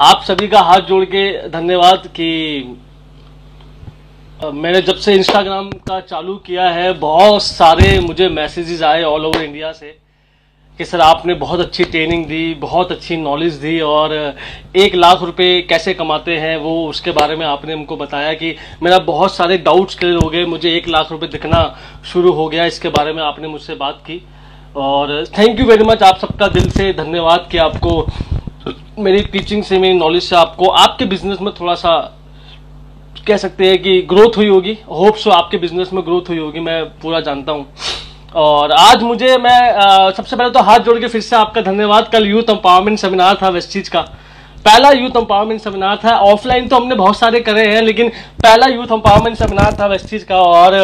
आप सभी का हाथ जोड़ के धन्यवाद कि मैंने जब से इंस्टाग्राम का चालू किया है बहुत सारे मुझे मैसेजेस आए ऑल ओवर इंडिया से कि सर आपने बहुत अच्छी ट्रेनिंग दी, बहुत अच्छी नॉलेज दी और 1 लाख रुपए कैसे कमाते हैं वो उसके बारे में आपने हमको बताया कि मेरा बहुत सारे डाउट्स क्लियर हो गए, मुझे 1 लाख रुपए दिखना शुरू हो गया। इसके बारे में आपने मुझसे बात की और थैंक यू वेरी मच। आप सबका दिल से धन्यवाद कि आपको मेरी टीचिंग से, मेरी नॉलेज से आपको आपके बिजनेस में थोड़ा सा कह सकते हैं कि ग्रोथ हुई होगी। होप सो आपके बिजनेस में ग्रोथ हुई होगी, मैं पूरा जानता हूं। और आज मुझे मैं सबसे पहले तो हाथ जोड़ के फिर से आपका धन्यवाद। कल यूथ एम्पावरमेंट सेमिनार था वेस्टीज का, पहला यूथ एम्पावरमेंट सेमिनार था। ऑफलाइन तो हमने बहुत सारे करे हैं लेकिन पहला यूथ एम्पावरमेंट सेमिनार था वेस्टीज का और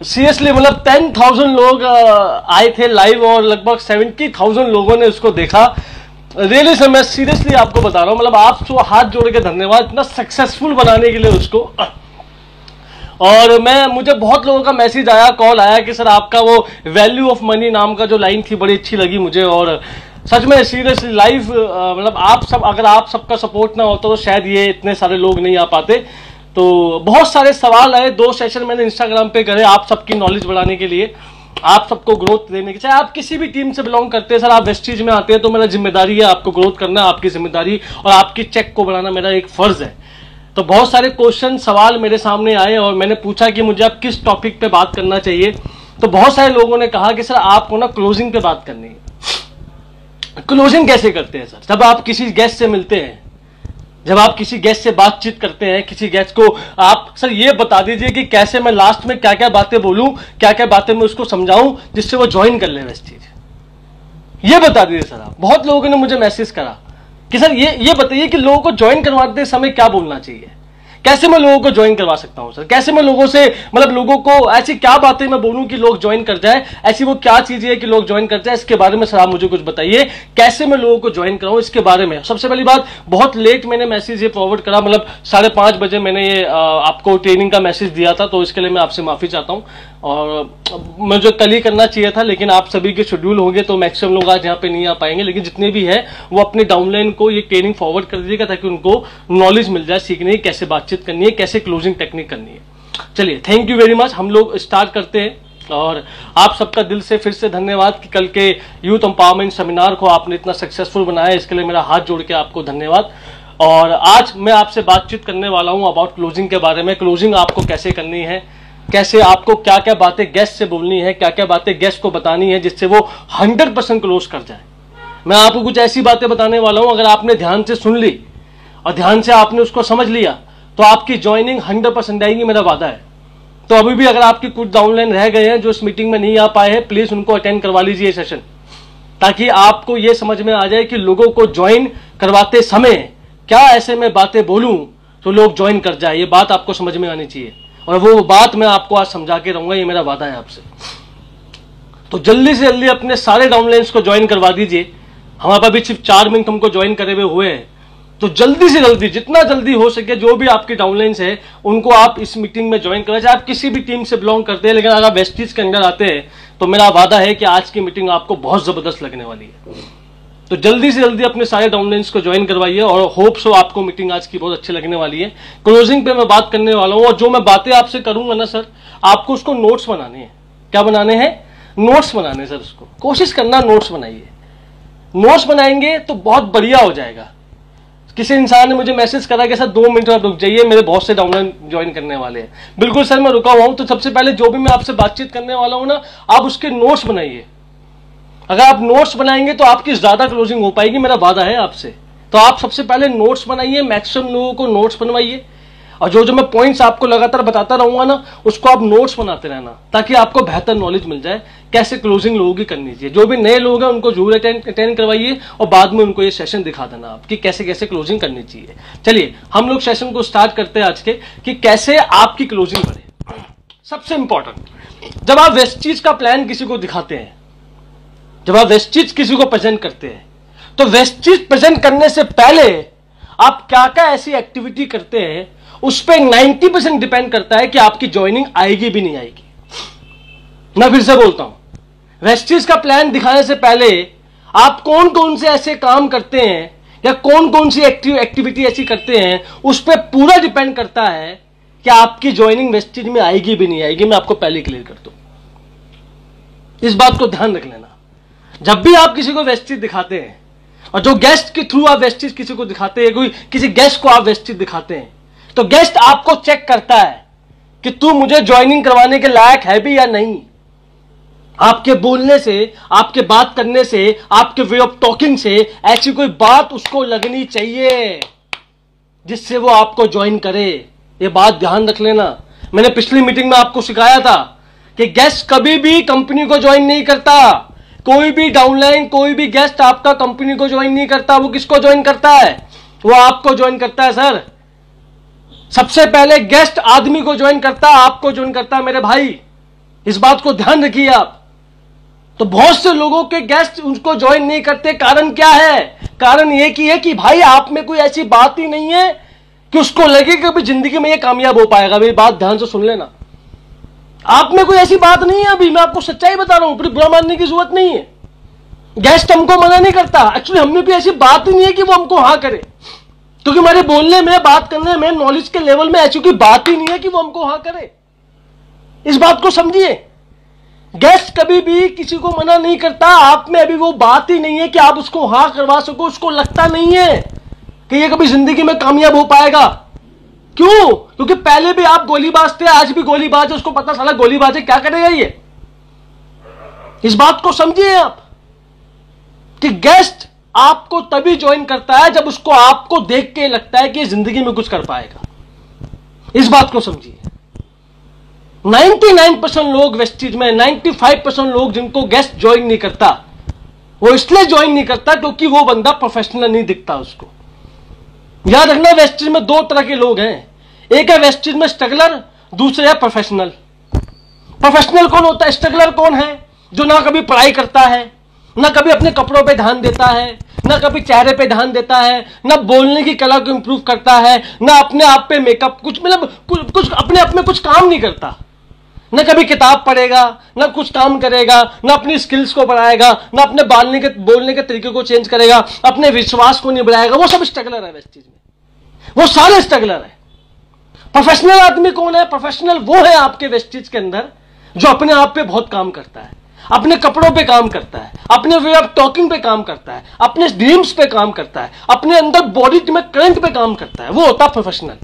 सीरियसली मतलब 10,000 लोग आए थे लाइव और लगभग 70,000 लोगों ने उसको देखा। रियली सर मैं सीरियसली आपको बता रहा हूं, मतलब आपको हाथ जोड़ के धन्यवाद इतना सक्सेसफुल बनाने के लिए उसको। और मुझे बहुत लोगों का मैसेज आया, कॉल आया कि सर आपका वो वैल्यू ऑफ मनी नाम का जो लाइन थी बड़ी अच्छी लगी मुझे और सच में सीरियसली लाइव मतलब आप सब, अगर आप सबका सपोर्ट ना होता तो शायद ये इतने सारे लोग नहीं आ पाते। तो बहुत सारे सवाल आए, 2 सेशन मैंने इंस्टाग्राम पे करे आप सबकी नॉलेज बढ़ाने के लिए, आप सबको ग्रोथ देने की। चाहे आप किसी भी टीम से बिलोंग करते हैं, सर आप वेस्टीज में आते हैं तो मेरा जिम्मेदारी है आपको ग्रोथ करना, आपकी जिम्मेदारी और आपकी चेक को बढ़ाना मेरा एक फर्ज है। तो बहुत सारे क्वेश्चन सवाल मेरे सामने आए और मैंने पूछा कि मुझे अब किस टॉपिक पे बात करना चाहिए। तो बहुत सारे लोगों ने कहा कि सर आपको ना क्लोजिंग पे बात करनी है। क्लोजिंग कैसे करते हैं सर? जब आप किसी गेस्ट से मिलते हैं, जब आप किसी गेस्ट से बातचीत करते हैं, किसी गेस्ट को आप सर ये बता दीजिए कि कैसे मैं लास्ट में क्या क्या बातें बोलूं, क्या क्या बातें मैं उसको समझाऊं जिससे वो ज्वाइन कर ले वेस्टीज, ये बता दीजिए सर आप। बहुत लोगों ने मुझे मैसेज करा कि सर ये बताइए कि लोगों को ज्वाइन करवाते समय क्या बोलना चाहिए, कैसे मैं लोगों को ज्वाइन करवा सकता हूं सर, कैसे मैं लोगों से मतलब लोगों को ऐसी क्या बातें मैं बोलूं कि लोग ज्वाइन कर जाए, ऐसी वो क्या चीजें है कि लोग ज्वाइन कर जाए, इसके बारे में सर आप मुझे कुछ बताइए, कैसे मैं लोगों को ज्वाइन कराऊं इसके बारे में। सबसे पहली बात, बहुत लेट मैंने मैसेज ये फॉरवर्ड करा, मतलब 5:30 बजे मैंने ये आपको ट्रेनिंग का मैसेज दिया था, तो इसके लिए मैं आपसे माफी चाहता हूं। और मुझे कल ही करना चाहिए था लेकिन आप सभी के शेड्यूल होंगे तो मैक्सिमम लोग आज यहाँ पे नहीं आ पाएंगे, लेकिन जितने भी है वो अपने डाउनलाइन को ये ट्रेनिंग फॉरवर्ड कर दीजिएगा ताकि उनको नॉलेज मिल जाए, सीखने की कैसे बातचीत करनी है, कैसे क्लोजिंग टेक्निक करनी है। चलिए थैंक यू वेरी मच, हम लोग स्टार्ट करते हैं। और आप सबका दिल से फिर से धन्यवाद कि कल के यूथ एम्पावरमेंट सेमिनार को आपने इतना सक्सेसफुल बनाया, इसके लिए मेरा हाथ जोड़ के आपको धन्यवाद। और आज मैं आपसे बातचीत करने वाला हूं अबाउट क्लोजिंग के बारे में। क्लोजिंग आपको कैसे करनी है, कैसे आपको क्या क्या बातें गेस्ट से बोलनी है, क्या क्या बातें गेस्ट को बतानी है जिससे वो 100% क्लोज कर जाए। मैं आपको कुछ ऐसी बातें बताने वाला हूं, अगर आपने ध्यान से सुन ली और ध्यान से आपने उसको समझ लिया तो आपकी ज्वाइनिंग 100% आएगी, मेरा वादा है। तो अभी भी अगर आपकी कुछ डाउनलाइन रह गए हैं जो इस मीटिंग में नहीं आ पाए हैं, प्लीज उनको अटेंड करवा लीजिए सेशन, ताकि आपको यह समझ में आ जाए कि लोगों को ज्वाइन करवाते समय क्या ऐसे में बातें बोलूं तो लोग ज्वाइन कर जाए। ये बात आपको समझ में आनी चाहिए और वो बात मैं आपको आज समझा के रहूंगा, ये मेरा वादा है आपसे। तो जल्दी से जल्दी अपने सारे डाउनलाइंस को ज्वाइन करवा दीजिए। हमारे पास अभी सिर्फ 4 मिनट हमको ज्वाइन करे हुए हैं, तो जल्दी से जल्दी, जितना जल्दी हो सके, जो भी आपकी डाउनलाइंस है उनको आप इस मीटिंग में ज्वाइन करें। चाहे आप किसी भी टीम से बिलोंग करते हैं, लेकिन अगर आप वेस्टीज के अंदर आते हैं तो मेरा वादा है कि आज की मीटिंग आपको बहुत जबरदस्त लगने वाली है। तो जल्दी से जल्दी अपने सारे डाउनलाइंस को ज्वाइन करवाइए और होप सो आपको मीटिंग आज की बहुत अच्छी लगने वाली है। क्लोजिंग पे मैं बात करने वाला हूं और जो मैं बातें आपसे करूंगा ना सर, आपको उसको नोट्स बनाने हैं। क्या बनाने हैं? नोट्स बनाने सर। उसको कोशिश करना नोट्स बनाइए। नोट्स बनाएंगे तो बहुत बढ़िया हो जाएगा। किसी इंसान ने मुझे मैसेज करा कि सर 2 मिनट आप रुक जाइए, मेरे बहुत से डाउनलाइन ज्वाइन करने वाले हैं। बिल्कुल सर मैं रुका हुआ हूं। तो सबसे पहले जो भी मैं आपसे बातचीत करने वाला हूं ना, आप उसके नोट्स बनाइए। अगर आप नोट्स बनाएंगे तो आपकी ज्यादा क्लोजिंग हो पाएगी, मेरा वादा है आपसे। तो आप सबसे पहले नोट्स बनाइए, मैक्सिमम लोगों को नोट्स बनवाइए और जो जो मैं पॉइंट्स आपको लगातार बताता रहूंगा ना, उसको आप नोट्स बनाते रहना ताकि आपको बेहतर नॉलेज मिल जाए कैसे क्लोजिंग लोगों की करनी चाहिए। जो भी नए लोग हैं उनको जरूर अटेंड करवाइए और बाद में उनको ये सेशन दिखा देना आप कि कैसे कैसे क्लोजिंग करनी चाहिए। चलिए हम लोग सेशन को स्टार्ट करते हैं आज के, कि कैसे आपकी क्लोजिंग बढ़े। सबसे इंपॉर्टेंट, जब आप वेस्टीज का प्लान किसी को दिखाते हैं, जब आप वेस्टीज किसी को प्रेजेंट करते हैं, तो वेस्टीज प्रेजेंट करने से पहले आप क्या क्या ऐसी एक्टिविटी करते हैं उस पर 90% डिपेंड करता है कि आपकी ज्वाइनिंग आएगी भी नहीं आएगी। मैं फिर से बोलता हूं, वेस्टीज का प्लान दिखाने से पहले आप कौन कौन से ऐसे काम करते हैं या कौन कौन सी एक्टिविटी ऐसी करते हैं, उस पर पूरा डिपेंड करता है कि आपकी ज्वाइनिंग वेस्टेज में आएगी भी नहीं आएगी। मैं आपको पहले क्लियर कर दूं, इस बात को ध्यान रख लेना। जब भी आप किसी को वेस्टेज दिखाते हैं, और जो गेस्ट के थ्रू आप वेस्टेज किसी को दिखाते हैं, कोई किसी गेस्ट को आप वेस्टेज दिखाते हैं, तो गेस्ट आपको चेक करता है कि तू मुझे ज्वाइनिंग करवाने के लायक है भी या नहीं। आपके बोलने से, आपके बात करने से, आपके वे ऑफ टॉकिंग से ऐसी कोई बात उसको लगनी चाहिए जिससे वो आपको ज्वाइन करे। ये बात ध्यान रख लेना। मैंने पिछली मीटिंग में आपको सिखाया था कि गेस्ट कभी भी कंपनी को ज्वाइन नहीं करता। कोई भी डाउनलाइन, कोई भी गेस्ट आपका कंपनी को ज्वाइन नहीं करता। वो किसको ज्वाइन करता है? वो आपको ज्वाइन करता है सर। सबसे पहले गेस्ट आदमी को ज्वाइन करता, आपको ज्वाइन करता मेरे भाई। इस बात को ध्यान रखिए आप। तो बहुत से लोगों के गेस्ट उनको ज्वाइन नहीं करते, कारण क्या है? कारण ये की है कि भाई आप में कोई ऐसी बात ही नहीं है कि उसको लगे कि जिंदगी में ये कामयाब हो पाएगा। मेरी बात ध्यान से सुन लेना। आप में कोई ऐसी बात नहीं है। अभी मैं आपको सच्चाई बता रहा हूं, फिर बुरा मानने की जरूरत नहीं है। गेस्ट हमको मना नहीं करता। एक्चुअली हम में भी ऐसी बात ही नहीं है कि वो हमको हाँ करे, क्योंकि हमारे बोलने में, बात करने में, नॉलेज के लेवल में ऐसी कोई बात ही नहीं है कि वो हमको हाँ करे। इस बात को समझिए। गेस्ट कभी भी किसी को मना नहीं करता। आप में अभी वो बात ही नहीं है कि आप उसको हाँ करवा सको। उसको लगता नहीं है कि ये कभी जिंदगी में कामयाब हो पाएगा। क्यों? क्योंकि पहले भी आप गोलीबाज थे, आज भी गोलीबाज है। उसको पता साला गोलीबाज है, क्या करेगा ये। इस बात को समझिए आप कि गेस्ट आपको तभी ज्वाइन करता है जब उसको आपको देख के लगता है कि ये जिंदगी में कुछ कर पाएगा। इस बात को समझिए। 99% लोग वेस्टेज में, 95% लोग जिनको गेस्ट ज्वाइन नहीं करता, वो इसलिए ज्वाइन नहीं करता क्योंकि वो बंदा प्रोफेशनल नहीं दिखता उसको। याद रखना, वेस्टेज में दो तरह के लोग हैं। एक है वेस्टेज में स्ट्रगलर, दूसरे है प्रोफेशनल। प्रोफेशनल कौन होता है? स्ट्रगलर कौन है? जो ना कभी पढ़ाई करता है, ना कभी अपने कपड़ों पे ध्यान देता है, ना कभी चेहरे पे ध्यान देता है, ना बोलने की कला को इंप्रूव करता है, ना अपने आप पे मेकअप, कुछ मतलब कुछ अपने आप में कुछ काम नहीं करता। ना कभी किताब पढ़ेगा, ना कुछ काम करेगा, ना अपनी स्किल्स को बढ़ाएगा, ना अपने बोलने के तरीके को चेंज करेगा, अपने विश्वास को नहीं बढ़ाएगा। वो सब स्ट्रगलर है वेस्टेज में। वो सारे स्ट्रगलर है। प्रोफेशनल आदमी कौन है? प्रोफेशनल वो है आपके वेस्टेज के अंदर जो अपने आप पे बहुत काम करता है, अपने कपड़ों पे काम करता है, अपने वे ऑफ टॉकिंग पे काम करता है, अपने ड्रीम्स पे काम करता है, अपने अंदर बॉडी में करंट पे काम करता है। वो होता है प्रोफेशनल।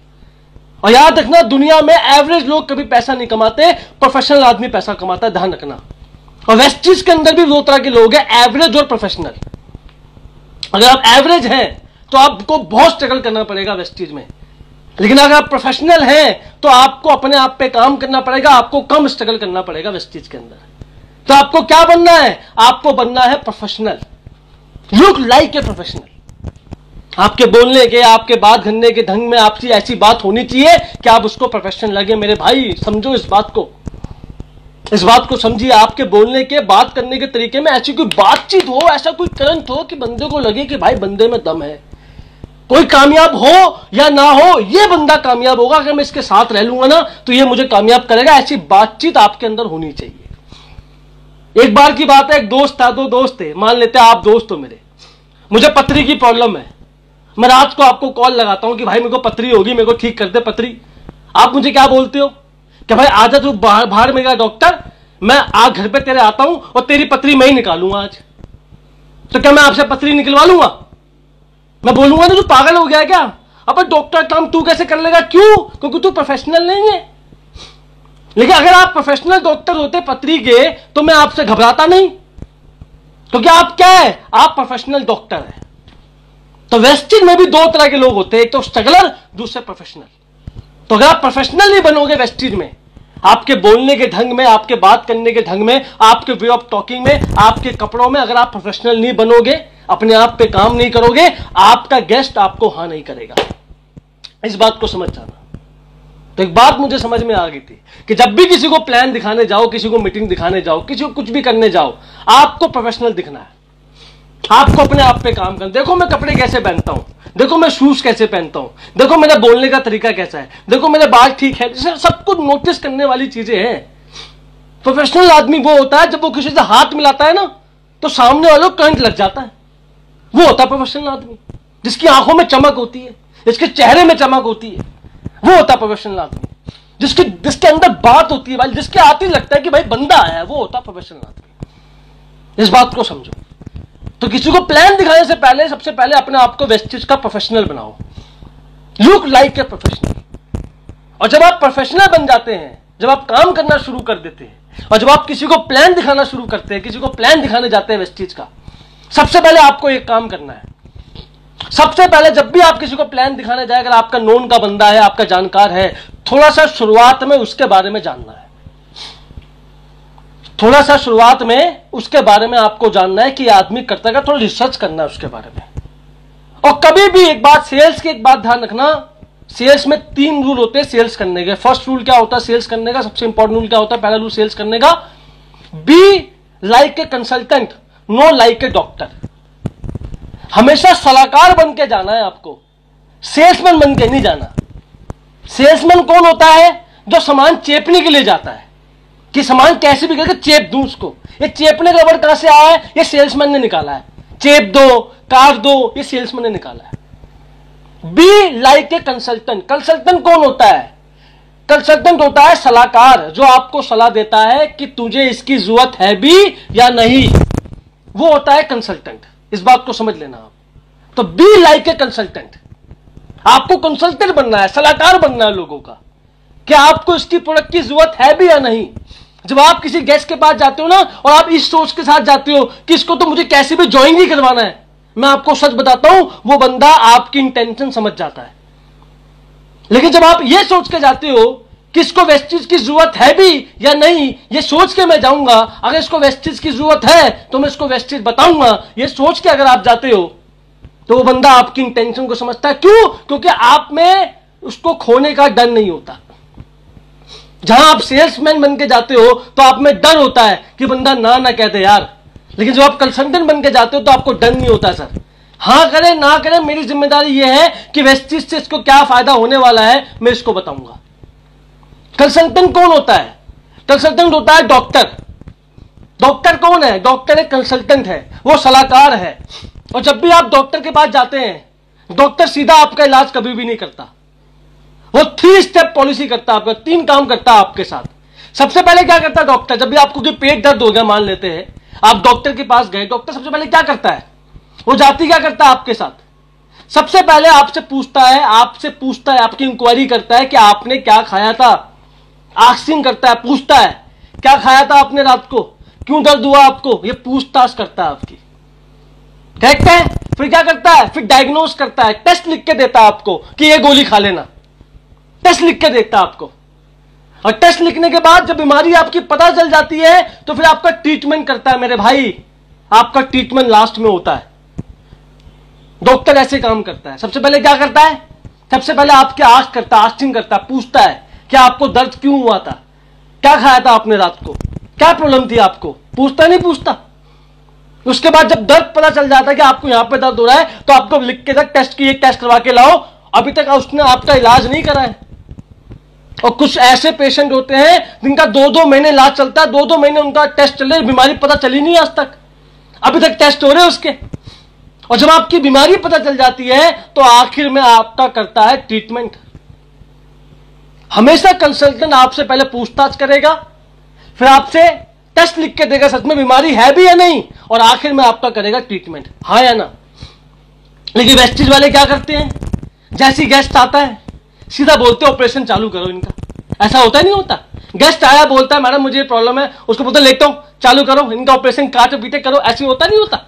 और याद रखना, दुनिया में एवरेज लोग कभी पैसा नहीं कमाते, प्रोफेशनल आदमी पैसा कमाता है। ध्यान रखना। और वेस्टेज के अंदर भी दो तरह के लोग हैं, एवरेज और प्रोफेशनल। अगर आप एवरेज हैं तो आपको बहुत स्ट्रगल करना पड़ेगा वेस्टेज में, लेकिन अगर आप प्रोफेशनल हैं तो आपको अपने आप पे काम करना पड़ेगा, आपको कम स्ट्रगल करना पड़ेगा वेस्टेज के अंदर। तो आपको क्या बनना है? आपको बनना है professional. Look like a professional. आपके बोलने के, आपके बात करने के ढंग में आपकी ऐसी बात होनी चाहिए कि आप उसको प्रोफेशनल लगे। मेरे भाई समझो इस बात को, इस बात को समझिए। आपके बोलने के, बात करने के तरीके में ऐसी कोई बातचीत हो, ऐसा कोई करंट हो कि बंदे को लगे कि भाई बंदे में दम है। कोई कामयाब हो या ना हो, ये बंदा कामयाब होगा। अगर मैं इसके साथ रह लूंगा ना तो ये मुझे कामयाब करेगा। ऐसी बातचीत आपके अंदर होनी चाहिए। एक बार की बात है, एक दोस्त था, दो दोस्त थे। मान लेते हैं आप दोस्त हो मेरे, मुझे पथरी की प्रॉब्लम है। मैं रात को आपको कॉल लगाता हूं कि भाई मेरे को पथरी होगी, मेरे को ठीक कर दे पथरी। आप मुझे क्या बोलते हो कि भाई आजा तू बाहर मेरा डॉक्टर, मैं आज घर पे तेरे आता हूं और तेरी पथरी मैं ही निकालूंगा आज। तो क्या मैं आपसे पथरी निकलवा लूंगा? मैं बोलूंगा ना तू पागल हो गया क्या? अब डॉक्टर काम तू कैसे कर लेगा? क्यों? क्योंकि तू प्रोफेशनल नहीं है। लेकिन अगर आप प्रोफेशनल डॉक्टर होते पथरी के तो मैं आपसे घबराता नहीं, क्योंकि आप क्या है? आप प्रोफेशनल डॉक्टर है। तो वेस्टेज में भी दो तरह के लोग होते हैं, एक तो स्ट्रगलर, दूसरे प्रोफेशनल। तो अगर आप प्रोफेशनल नहीं बनोगे वेस्टेज में, आपके बोलने के ढंग में, आपके बात करने के ढंग में, आपके वे ऑफ टॉकिंग में, आपके कपड़ों में, अगर आप प्रोफेशनल नहीं बनोगे, अपने आप पे काम नहीं करोगे, आपका गेस्ट आपको हाँ नहीं करेगा। इस बात को समझ जाना। तो एक बात मुझे समझ में आ गई थी कि जब भी किसी को प्लान दिखाने जाओ, किसी को मीटिंग दिखाने जाओ, किसी को कुछ भी करने जाओ, आपको प्रोफेशनल दिखना है। आपको अपने आप पे काम करना। देखो मैं कपड़े कैसे पहनता हूं, देखो मैं शूज कैसे पहनता हूं, देखो मेरा बोलने का तरीका कैसा है, देखो मेरे बाल ठीक है। सब कुछ नोटिस करने वाली चीजें हैं। प्रोफेशनल आदमी वो होता है जब वो किसी से हाथ मिलाता है ना तो सामने वालों को करंट लग जाता है। वो होता है प्रोफेशनल आदमी। जिसकी आंखों में चमक होती है, जिसके चेहरे में चमक होती है, वो होता प्रोफेशनल आदमी। जिसके अंदर बात होती है भाई, जिसके आते ही लगता है कि भाई बंदा आया, वो होता प्रोफेशनल आदमी। इस बात को समझो। तो किसी को प्लान दिखाने से पहले सबसे पहले अपने आप को वेस्टेज का प्रोफेशनल बनाओ, लुक लाइक ए प्रोफेशनल। और जब आप प्रोफेशनल बन जाते हैं, जब आप काम करना शुरू कर देते हैं, और जब आप किसी को प्लान दिखाना शुरू करते हैं, किसी को प्लान दिखाने जाते हैं वेस्टेज का, सबसे पहले आपको एक काम करना है। सबसे पहले जब भी आप किसी को प्लान दिखाने जाए, अगर आपका नोन का बंदा है, आपका जानकार है, थोड़ा सा शुरुआत में उसके बारे में जानना है। थोड़ा सा शुरुआत में उसके बारे में आपको जानना है कि आदमी करता है, थोड़ा रिसर्च करना है उसके बारे में। और कभी भी एक बात, सेल्स की एक बात ध्यान रखना, सेल्स में 3 रूल होते हैं सेल्स करने के। फर्स्ट रूल क्या होता है सेल्स करने का, सबसे इंपॉर्टेंट रूल क्या होता है, पहला रूल सेल्स करने का, be like a consultant, know like a doctor. हमेशा सलाहकार बन के जाना है आपको, सेल्समैन बन के नहीं जाना। सेल्समैन कौन होता है? जो सामान चेपने के लिए जाता है, कि सामान कैसे भी करके चेप दूं उसको। ये चेपने का वर्ड कहां से आया है? ये सेल्समैन ने निकाला है। चेप दो, काट दो, ये सेल्समैन ने निकाला है। Be like a consultant. Consultant कौन होता है? कंसल्टेंट होता है सलाहकार, जो आपको सलाह देता है कि तुझे इसकी जरूरत है भी या नहीं। वो होता है कंसल्टेंट। इस बात को समझ लेना आप। तो बी लाइक ए कंसल्टेंट। आपको कंसल्टेंट बनना है, सलाहकार बनना है लोगों का, कि आपको इसकी प्रोडक्ट की जरूरत है भी या नहीं। जब आप किसी गेस्ट के पास जाते हो ना, और आप इस सोच के साथ जाते हो कि इसको तो मुझे कैसे भी ज्वाइन ही करवाना है, मैं आपको सच बताता हूं, वो बंदा आपकी इंटेंशन समझ जाता है। लेकिन जब आप ये सोच के जाते हो कि इसको वेस्टेज की जरूरत है भी या नहीं, ये सोच के मैं जाऊंगा, अगर इसको वेस्टेज की जरूरत है तो मैं इसको वेस्टेज बताऊंगा, ये सोच के अगर आप जाते हो, तो वो बंदा आपकी इंटेंशन को समझता है। क्यों? क्योंकि आप में उसको खोने का डर नहीं होता। जहां आप सेल्समैन बन के जाते हो तो आप में डर होता है कि बंदा ना कह दे यार। लेकिन जब आप कंसल्टेंट बन के जाते हो तो आपको डर नहीं होता, सर हां करे ना करे, मेरी जिम्मेदारी यह है कि वेस्टेज से इसको क्या फायदा होने वाला है मैं इसको बताऊंगा। कंसल्टेंट कौन होता है? कंसल्टेंट होता है डॉक्टर। डॉक्टर कौन है? डॉक्टर एक कंसल्टेंट है, वो सलाहकार है। और जब भी आप डॉक्टर के पास जाते हैं, डॉक्टर सीधा आपका इलाज कभी भी नहीं करता। वो 3 स्टेप पॉलिसी करता है, आपका 3 काम करता है आपके साथ। सबसे पहले क्या करता है डॉक्टर? जब भी आपको कोई पेट दर्द हो गया, मान लेते हैं आप डॉक्टर के पास गए, डॉक्टर सबसे पहले क्या करता है? वो जाती क्या करता है आपके साथ? सबसे पहले आपसे पूछता है, आपकी इंक्वायरी करता है कि आपने क्या खाया था। आस्किंग करता है, पूछता है क्या खाया था आपने रात को, क्यों दर्द हुआ आपको, ये पूछताछ करता है आपकी। करेक्ट है? फिर क्या करता है? फिर डायग्नोस करता है, टेस्ट लिख के देता है आपको कि ये गोली खा लेना। टेस्ट लिख के देता है आपको, और टेस्ट लिखने के बाद जब बीमारी आपकी पता चल जाती है तो फिर आपका ट्रीटमेंट करता है। मेरे भाई, आपका ट्रीटमेंट लास्ट में होता है। डॉक्टर ऐसे काम करता है। सबसे पहले क्या करता है? सबसे पहले आपके आस्किंग करता है, पूछता है कि आपको दर्द क्यों हुआ था, क्या खाया था आपने रात को, क्या प्रॉब्लम थी आपको। पूछता नहीं पूछता। उसके बाद जब दर्द पता चल जाता है कि आपको यहां पे दर्द हो रहा है, तो आपको लिख के टेस्ट करवा के लाओ। अभी तक उसने आपका इलाज नहीं करा है। और कुछ ऐसे पेशेंट होते हैं जिनका 2-2 महीने इलाज चलता है, 2-2 महीने उनका टेस्ट चले, बीमारी पता चली नहीं आज तक, अभी तक टेस्ट हो रहे हैं उसके। और जब आपकी बीमारी पता चल जाती है तो आखिर में आपका करता है ट्रीटमेंट। हमेशा कंसल्टेंट आपसे पहले पूछताछ करेगा, फिर आपसे टेस्ट लिख के देगा सच में बीमारी है भी या नहीं, और आखिर में आपका करेगा ट्रीटमेंट, हाँ या ना। लेकिन वेस्टेज वाले क्या करते हैं? जैसी गेस्ट आता है सीधा बोलते ऑपरेशन चालू करो इनका। ऐसा होता नहीं होता? गेस्ट आया, बोलता है मैडम मुझे प्रॉब्लम है, उसको बोलते लेता हूं, चालू करो इनका ऑपरेशन, काटो पीटे करो। ऐसे होता नहीं होता?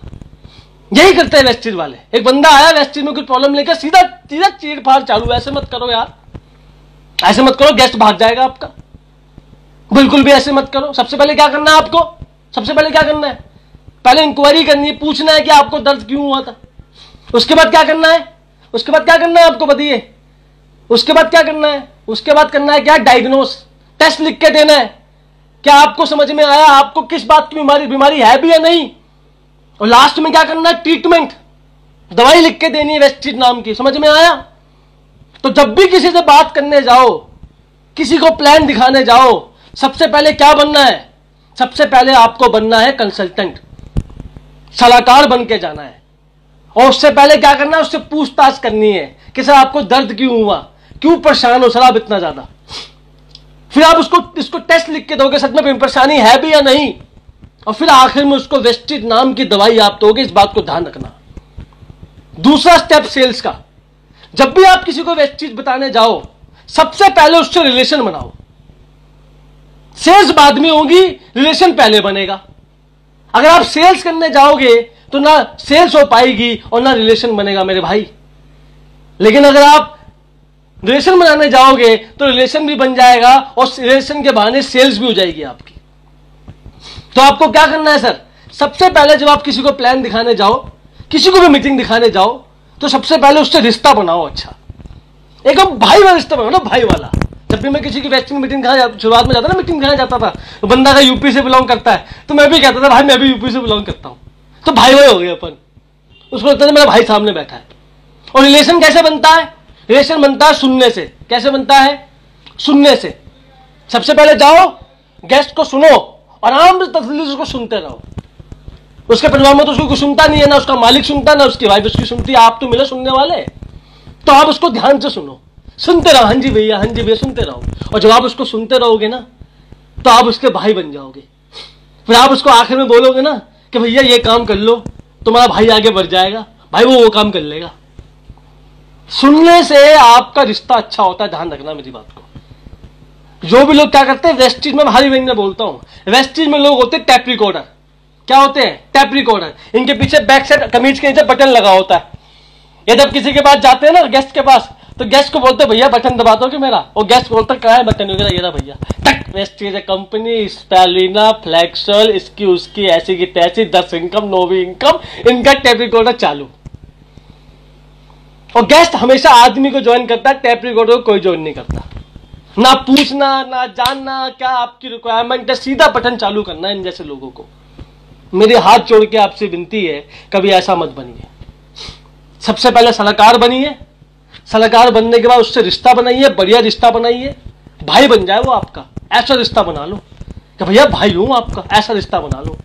यही करते हैं वेस्टेज वाले। एक बंदा आया वेस्टेज में कुछ प्रॉब्लम लेकर, सीधा चीड़ फाड़ चालू। ऐसे मत करो यार, ऐसे मत करो, गेस्ट भाग जाएगा आपका। बिल्कुल भी ऐसे मत करो। सबसे पहले क्या करना है आपको? सबसे पहले क्या करना है? पहले इंक्वायरी करनी है, पूछना है कि आपको दर्द क्यों हुआ था। उसके बाद क्या करना है? उसके बाद क्या करना है आपको बताइए? उसके बाद क्या करना है? उसके बाद करना है क्या? डायग्नोस, टेस्ट लिख के देना है। क्या आपको समझ में आया आपको किस बात की बीमारी है भी या नहीं? और लास्ट में क्या करना है? ट्रीटमेंट, दवाई लिख के देनी है वेस्टेज नाम की। समझ में आया? तो जब भी किसी से बात करने जाओ, किसी को प्लान दिखाने जाओ, सबसे पहले क्या बनना है? सबसे पहले आपको बनना है कंसल्टेंट, सलाहकार बन के जाना है। और उससे पहले क्या करना है, उससे पूछताछ करनी है कि सर आपको दर्द क्यों हुआ, क्यों परेशान हो सर आप इतना ज्यादा। फिर आप इसको टेस्ट लिख के दोगे, सच में परेशानी है भी या नहीं, और फिर आखिर में उसको वेस्टिज नाम की दवाई आप दोगे। इस बात को ध्यान रखना। दूसरा स्टेप सेल्स का, जब भी आप किसी को वेस्टिज बताने जाओ, सबसे पहले उससे रिलेशन बनाओ। सेल्स बाद में होगी, रिलेशन पहले बनेगा। अगर आप सेल्स करने जाओगे तो ना सेल्स हो पाएगी और ना रिलेशन बनेगा मेरे भाई। लेकिन अगर आप रिलेशन बनाने जाओगे तो रिलेशन भी बन जाएगा और रिलेशन के बहाने सेल्स भी हो जाएगी आपकी। तो आपको क्या करना है सर, सबसे पहले जब आप किसी को प्लान दिखाने जाओ, किसी को भी मीटिंग दिखाने जाओ, तो सबसे पहले उससे रिश्ता बनाओ। अच्छा, एकदम भाई वाला रिश्ता बनाओ ना, भाई वाला। जब भी मैं किसी की वेस्टिंग मीटिंग शुरुआत में जाता ना, मीटिंग दिखाने जाता था, तो बंदा का यूपी से बिलोंग करता है, तो मैं भी कहता था भाई मैं भी यूपी से बिलोंग करता हूं, तो भाई भाई हो गए अपन। उसको लगता था मेरा भाई सामने बैठा है। और रिलेशन कैसे बनता है, रिलेशन बनता है सुनने से। कैसे बनता है, सुनने से। सबसे पहले जाओ, गेस्ट को सुनो, आराम से तसल्ली से उसको सुनते रहो। उसके परिवार में तो उसको कुछ सुनता नहीं है, ना उसका मालिक सुनता, ना उसकी वाइफ उसकी सुनती है, आप तो मिले सुनने वाले। तो आप उसको ध्यान से सुनो, सुनते रहो, हाँ जी भैया हाँ जी भैया सुनते रहो। और जब आप उसको सुनते रहोगे ना, तो आप उसके भाई बन जाओगे। फिर आप उसको आखिर में बोलोगे ना कि भैया ये काम कर लो, तुम्हारा भाई आगे बढ़ जाएगा, भाई वो काम कर लेगा। सुनने से आपका रिश्ता अच्छा होता है, ध्यान रखना मेरी बात को। जो भी लोग क्या करते हैं, वेस्टिज में हारी में बोलता हूं, वेस्टिज में लोग होते हैं टैप रिकॉर्डर। क्या होते हैं, टैप रिकॉर्डर। इनके पीछे बैक साइड कमीज के नीचे बटन लगा होता है। ये जब किसी के पास जाते हैं ना, गेस्ट के पास, तो गेस्ट को बोलते भैया बटन दबा दो कि मेरा, और गेस्ट बोलता कहाँ है बटन वगैरह, ये रहा भैया, टक। वेस्टिज कंपनी, स्पेलिना, फ्लेक्सल, इसकी उसकी, ऐसी की तैसी, 10 इनकम 9 इनकम, इनका टैप रिकॉर्डर चालू। और गेस्ट हमेशा आदमी को ज्वाइन करता है, टैप रिकॉर्डर को कोई ज्वाइन नहीं करता। ना पूछना ना जानना क्या आपकी रिक्वायरमेंट है, सीधा बटन चालू करना है इन जैसे लोगों को। मेरे हाथ जोड़ के आपसे विनती है, कभी ऐसा मत बनिए। सबसे पहले सलाहकार बनिए, सलाहकार बनने के बाद उससे रिश्ता बनाइए, बढ़िया रिश्ता बनाइए, भाई बन जाए वो आपका। ऐसा रिश्ता बना लो कि भैया भाई हूं आपका, ऐसा रिश्ता बना लो।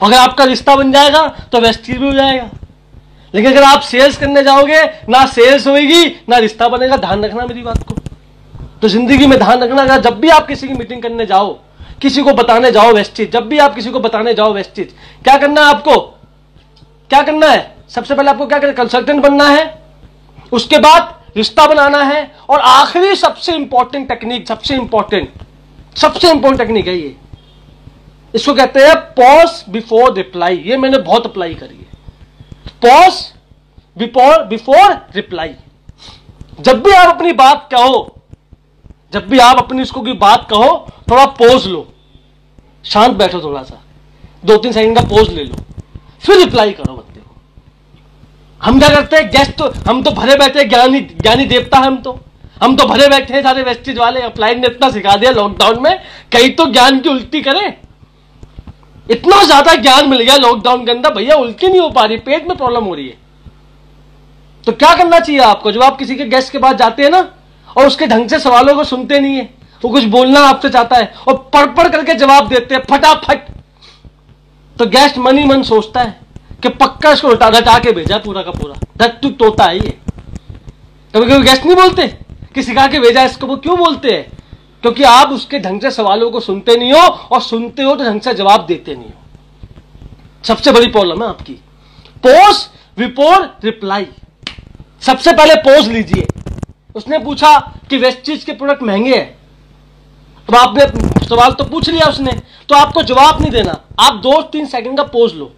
अगर आपका रिश्ता बन जाएगा तो वेस्टिज भी हो जाएगा। लेकिन अगर आप सेल्स करने जाओगे, ना सेल्स होगी ना रिश्ता बनेगा। ध्यान रखना मेरी बात को। तो जिंदगी में ध्यान रखना, अगर जब भी आप किसी की मीटिंग करने जाओ, किसी को बताने जाओ वेस्टिज, जब भी आप किसी को बताने जाओ वेस्टिज, क्या करना है आपको, क्या करना है, सबसे पहले आपको क्या करना, कंसल्टेंट बनना है, उसके बाद रिश्ता बनाना है, और आखिरी सबसे इंपॉर्टेंट टेक्निक, सबसे इंपॉर्टेंट टेक्निक है ये, इसको कहते हैं पॉज बिफोर रिप्लाई। ये मैंने बहुत अप्लाई करी है, पॉज बिफोर रिप्लाई। जब भी आप अपनी बात कहो, जब भी आप अपनी इसको की बात कहो, थोड़ा पोज लो, शांत बैठो, थोड़ा सा 2-3 सेकंड का पोज ले लो, फिर रिप्लाई करो बंदे को। हम क्या करते हैं, गेस्ट तो हम तो भरे बैठे, ज्ञानी देवता है हम तो भरे बैठे हैं सारे वेस्टिज वाले। अपलाइन ने इतना सिखा दिया लॉकडाउन में, कहीं तो ज्ञान की उल्टी करें। इतना ज्यादा ज्ञान मिल गया लॉकडाउन के अंदर, भैया उल्टी नहीं हो पा रही, पेट में प्रॉब्लम हो रही है। तो क्या करना चाहिए आपको, जब आप किसी के गेस्ट के पास जाते हैं ना, और उसके ढंग से सवालों को सुनते नहीं है, वो कुछ बोलना आपसे चाहता है और पढ़ करके जवाब देते हैं फटाफट, तो गेस्ट मन ही मन सोचता है कि पक्का इसको रटा के भेजा पूरा का पूरा, धट्टू तोता है ये। कभी कभी गेस्ट नहीं बोलते कि सिखा के भेजा इसको, वो क्यों बोलते हैं, क्योंकि आप उसके ढंग से सवालों को सुनते नहीं हो, और सुनते हो तो ढंग से जवाब देते नहीं हो। सबसे बड़ी प्रॉब्लम है आपकी। Pose before reply. सबसे पहले पोज लीजिए। उसने पूछा कि वेस्टिज के प्रोडक्ट महंगे हैं, तो आपने सवाल तो पूछ लिया उसने, तो आपको जवाब नहीं देना, आप 2-3 सेकंड का पोज लो।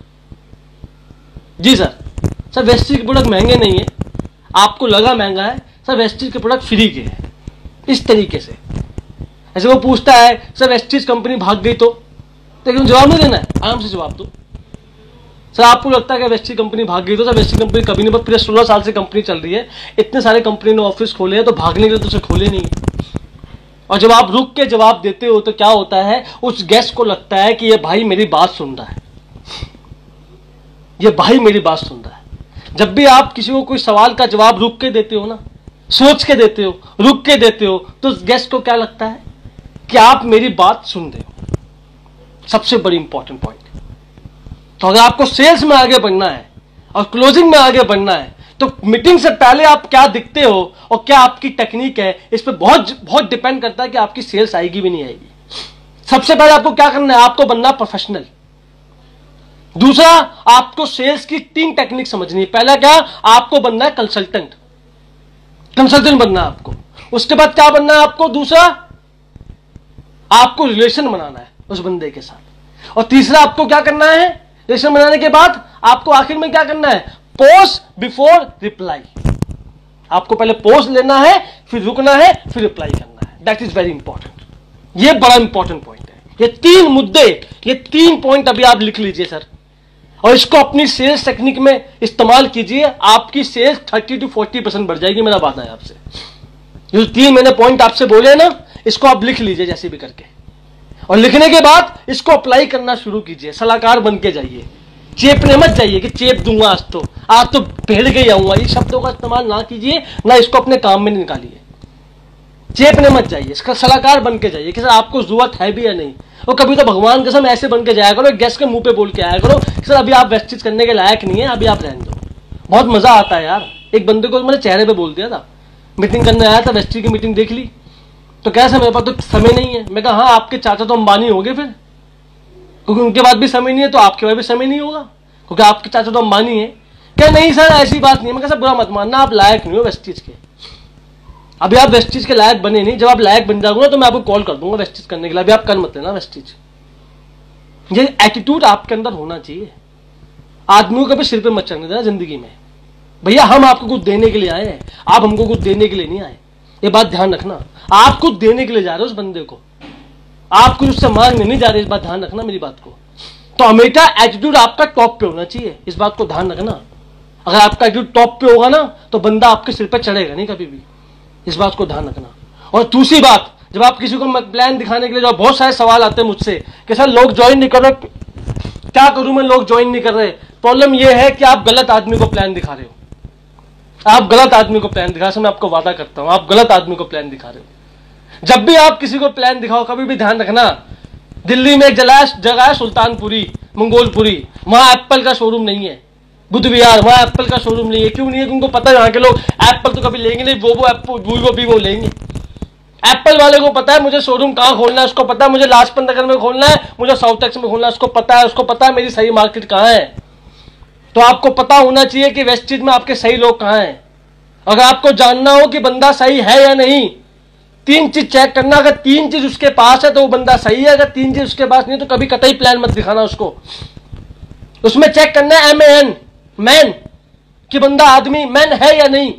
जी सर वेस्टिज के प्रोडक्ट महंगे नहीं है, आपको लगा महंगा है, सर वेस्टिज के प्रोडक्ट फ्री के हैं। इस तरीके से ऐसे वो पूछता है, सर वेस्टिज कंपनी भाग गई तो, लेकिन जवाब नहीं देना है, आराम से जवाब दो। सर आपको लगता है कि वेस्टिज कंपनी भाग गई तो, सर वेस्टिज कंपनी कभी नहीं, पूरे 16 साल से कंपनी चल रही है, इतने सारे कंपनी ने ऑफिस खोले हैं, तो भागने के लिए तो उसे खोले नहीं है। और जब आप रुक के जवाब देते हो तो क्या होता है, उस गेस्ट को लगता है कि ये भाई मेरी बात सुन रहा है, ये भाई मेरी बात सुन रहा है। जब भी आप किसी को कोई सवाल का जवाब रुक के देते हो ना, सोच के देते हो, रुक के देते हो, तो उस गेस्ट को क्या लगता है कि आप मेरी बात सुन रहे हो। सबसे बड़ी इंपॉर्टेंट पॉइंट। तो अगर आपको सेल्स में आगे बढ़ना है, और क्लोजिंग में आगे बढ़ना है, तो मीटिंग से पहले आप क्या दिखते हो और क्या आपकी टेक्निक है, इस पर बहुत बहुत डिपेंड करता है कि आपकी सेल्स आएगी भी नहीं आएगी। सबसे पहले आपको क्या करना है, आपको बनना प्रोफेशनल। दूसरा, आपको सेल्स की 3 टेक्निक समझनी है। पहला क्या, आपको बनना है कंसल्टेंट, कंसल्टेंट बनना है आपको। उसके बाद क्या बनना है आपको, दूसरा आपको रिलेशन बनाना है उस बंदे के साथ। और तीसरा आपको क्या करना है, रिलेशन बनाने के बाद आपको आखिर में क्या करना है, पॉज बिफोर रिप्लाई। आपको पहले पॉज लेना है, फिर रुकना है, फिर रिप्लाई करना है। That is very important. ये बड़ा इंपॉर्टेंट पॉइंट है। ये 3 मुद्दे, ये 3 पॉइंट अभी आप लिख लीजिए सर, और इसको अपनी सेल्स टेक्निक में इस्तेमाल कीजिए। आपकी सेल्स 30 to 40% बढ़ जाएगी, मेरा वादा है आपसे। जो 3 मैंने पॉइंट आपसे बोले ना, इसको आप लिख लीजिए जैसे भी करके, और लिखने के बाद इसको अप्लाई करना शुरू कीजिए। सलाहकार बन के जाइए, चेपने मत जाइए कि चेप दूंगा आज तो भेड़ के आऊंगा। ये शब्दों का इस्तेमाल ना कीजिए, ना इसको अपने काम में निकालिए। चेपने मत जाइए, इसका सलाहकार बन के जाइए कि सर आपको जरूरत है भी या नहीं। और कभी तो भगवान कसम ऐसे बन के जाया करो, गेस्ट के मुंह पे बोल के आया करो कि सर अभी आप वेस्टेज करने के लायक नहीं है, अभी आप रहने दो। बहुत मजा आता है यार। एक बंदे को मैंने चेहरे पे बोल दिया था, मीटिंग करने आया था, वेस्टेज की मीटिंग देख ली, तो कैसा मेरे पास तो समय नहीं है। मैं कहा हाँ, आपके चाचा तो अंबानी हो गए फिर, क्योंकि उनके बाद भी समय नहीं है, तो आपके बाद भी समय नहीं होगा क्योंकि आपके चाचा तो अंबानी है। क्या नहीं सर, ऐसी बात नहीं है। मैं कैसा बुरा मत मानना, आप लायक नहीं हो वेस्टेज के। अभी आप वेस्टेज के लायक बने नहीं, जब आप लायक बन जाओगे तो मैं आपको कॉल कर दूंगा वेस्टेज करने के लिए। अभी आप कर मत लेना वेस्टेज। ये एटीट्यूड आपके अंदर होना चाहिए। आदमी को कभी सिर पे मत चढ़ने देना जिंदगी में। भैया हम आपको कुछ देने के लिए आए हैं, आप हमको कुछ देने के लिए नहीं आए। ये बात ध्यान रखना। आप कुछ देने के लिए जा रहे हो उस बंदे को, आप कुछ उससे मांगने नहीं जा रहे। इस बात ध्यान रखना मेरी बात को। तो हमेशा एटीट्यूड आपका टॉप पे होना चाहिए, इस बात को ध्यान रखना। अगर आपका एटीट्यूड टॉप पे होगा ना, तो बंदा आपके सिर पे चढ़ेगा नहीं कभी भी, इस बात को ध्यान रखना। और दूसरी बात, जब आप किसी को प्लान दिखाने के लिए, जो बहुत सारे सवाल आते हैं मुझसे कि सर लोग ज्वाइन नहीं कर रहे, क्या करूं मैं, लोग ज्वाइन नहीं कर रहे। प्रॉब्लम यह है कि आप गलत आदमी को प्लान दिखा रहे हो। आप गलत आदमी को प्लान दिखा, मैं आपको वादा करता हूं, आप गलत आदमी को प्लान दिखा रहे हो। जब भी आप किसी को प्लान दिखाओ, कभी भी ध्यान रखना, दिल्ली में एक जगह है सुल्तानपुरी, मंगोलपुरी, वहां एप्पल का शोरूम नहीं है। बुद्ध विहार, वहां एप्पल का शोरूम नहीं है। क्यों नहीं है? उनको पता है यहाँ के लोग एप्पल तो कभी लेंगे नहीं, वो एप्पल भी वो लेंगे। एप्पल वाले को पता है मुझे शोरूम कहाँ खोलना है, उसको पता है मुझे लाजपत नगर में खोलना है, मुझे साउथ एक्स में खोलना है, उसको पता है मेरी सही मार्केट कहाँ है। तो आपको पता होना चाहिए कि वेस्टेज में आपके सही लोग कहाँ हैं। अगर आपको जानना हो कि बंदा सही है या नहीं, 3 चीज चेक करना। अगर 3 चीज उसके पास है तो वो बंदा सही है, अगर 3 चीज उसके पास नहीं तो कभी कतई प्लान मत दिखाना उसको। उसमें चेक करना है MAN, मैन, कि बंदा आदमी मैन है या नहीं।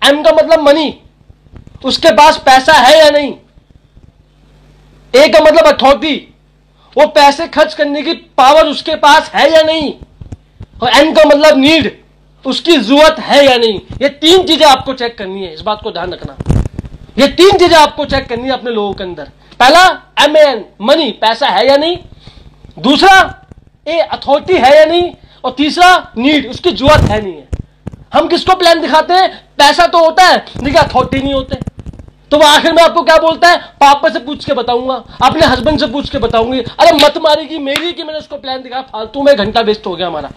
M का मतलब मनी, उसके पास पैसा है या नहीं। A का मतलब अथॉरिटी, वो पैसे खर्च करने की पावर उसके पास है या नहीं। और N का मतलब नीड, उसकी जरूरत है या नहीं। ये 3 चीजें आपको चेक करनी है, इस बात को ध्यान रखना। ये 3 चीजें आपको चेक करनी है अपने लोगों के अंदर। पहला MAN, मनी, पैसा है या नहीं। दूसरा A, अथॉरिटी है या नहीं। और तीसरा नीड, उसकी जरूरत है नहीं है। हम किसको प्लान दिखाते हैं? पैसा तो होता है लेकिन अथॉरिटी नहीं होते। तो वो आखिर में आपको क्या बोलता है? पापा से पूछ के बताऊंगा, अपने हस्बैंड से पूछ के बताऊंगी। अरे मत मारेगी मेरी कि मैंने उसको प्लान दिखाया, फालतू में घंटा वेस्ट हो गया हमारा।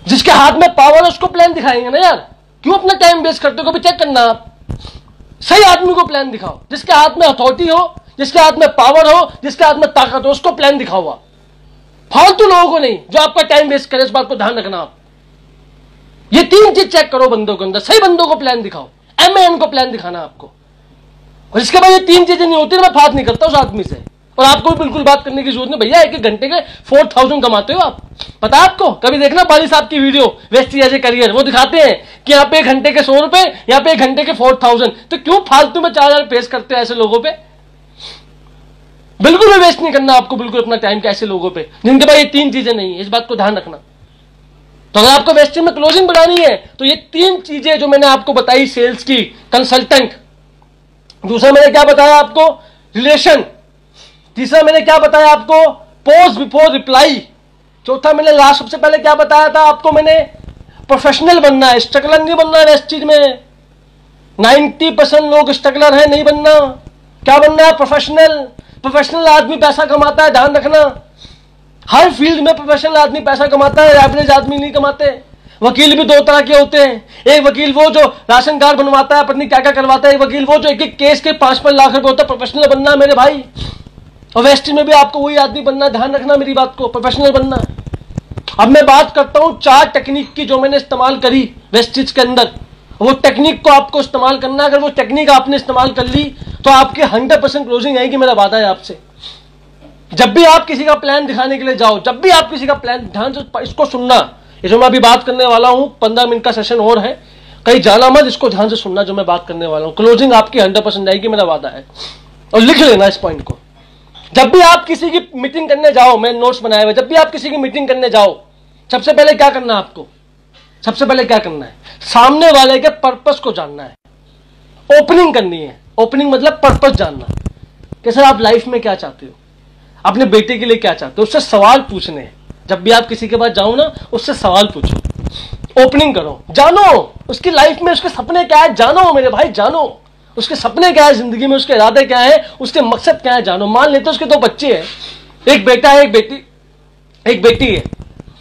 जिसके हाथ में पावर है उसको प्लान दिखाएंगे ना यार, क्यों अपना टाइम वेस्ट करते हो? कभी चेक करना, आप सही आदमी को प्लान दिखाओ, जिसके हाथ में अथॉरिटी हो, जिसके हाथ में पावर हो, जिसके हाथ में ताकत हो, उसको प्लान दिखाओ आप। फालतू लोगों को नहीं जो आपका टाइम वेस्ट करे, इस बात को ध्यान रखना आप। ये 3 चीज चेक करो बंदों के अंदर, सही बंदों को प्लान दिखाओ। MAN को प्लान दिखाना आपको। और इसके बाद ये 3 चीजें नहीं होती, मैं बात नहीं करता उस आदमी से। और आपको भी बिल्कुल बात करने की जरूरत नहीं। भैया 1 घंटे के 4000 कमाते हो आप, पता है आपको? कभी देखना बाली साहब की video wastage as a career, वो दिखाते हैं कि यहाँ पे 1 घंटे के 100 रुपए, यहाँ पे 1 घंटे के 4000। तो क्यों फालतू में 4000 पेश करते हो ऐसे लोगों पे? बिल्कुल भी वेस्ट नहीं करना आपको, बिल्कुल अपना टाइम के ऐसे लोगों पे जिनके पास ये 3 चीजें नहीं है, इस बात को ध्यान रखना। तो अगर आपको वेस्टेज में क्लोजिंग बढ़ानी है तो ये 3 चीजें जो मैंने आपको बताई सेल्स की, कंसल्टेंट। दूसरा मैंने क्या बताया आपको? रिलेशन। तीसरा मैंने क्या बताया आपको? Pause before reply. चौथा मैंने लास्ट सबसे पहले क्या बताया था आपको? मैंने प्रोफेशनल बनना है, स्ट्रगलर नहीं बनना है वेस्टेज में। 90% लोग स्ट्रगलर है, नहीं बनना। क्या बनना है? प्रोफेशनल। प्रोफेशनल आदमी पैसा कमाता है, ध्यान रखना। हर फील्ड में प्रोफेशनल आदमी पैसा कमाता है, एवरेज आदमी नहीं कमाते। वकील भी दो तरह के होते हैं, एक वकील वो जो राशन कार्ड बनवाता है, पत्नी क्या क्या करवाता है, एक वकील वो जो एक एक केस के 5-5 लाख रुपए होता है। प्रोफेशनल बनना है मेरे भाई, और वेस्ट में भी आपको वही आदमी बनना है, ध्यान रखना मेरी बात को, प्रोफेशनल बनना है। अब मैं बात करता हूं 4 टेक्निक की जो मैंने इस्तेमाल करी वेस्टिज के अंदर। वो टेक्निक को आपको इस्तेमाल करना है। अगर वो टेक्निक आपने इस्तेमाल कर ली तो आपकी 100% क्लोजिंग आएगी, मेरा वादा है आपसे। जब भी आप किसी का प्लान दिखाने के लिए जाओ, जब भी आप किसी का प्लान, ध्यान से इसको सुनना, ये जो मैं अभी बात करने वाला हूं 15 मिनट का सेशन और है, कहीं जाना मत, इसको ध्यान से सुनना जो मैं बात करने वाला हूं। क्लोजिंग आपकी 100% आएगी, मेरा वादा है, और लिख लेना इस पॉइंट को। जब भी आप किसी की मीटिंग करने जाओ, मैंने नोट्स बनाए हुए, जब भी आप किसी की मीटिंग करने जाओ, सबसे पहले क्या करना है आपको? सबसे पहले क्या करना है? सामने वाले के पर्पस को जानना है। ओपनिंग करनी है। ओपनिंग मतलब पर्पस जानना कि सर आप लाइफ में क्या चाहते हो, अपने बेटे के लिए क्या चाहते हो, उससे सवाल पूछने हैं। जब भी आप किसी के पास जाओ ना, उससे सवाल पूछो, ओपनिंग करो, जानो उसकी लाइफ में उसके सपने क्या है, जानो मेरे भाई, जानो उसके सपने क्या है जिंदगी में, उसके इरादे क्या है, उसके मकसद क्या है, जानो। मान लेते उसके 2 बच्चे हैं, एक बेटा है, एक बेटी है।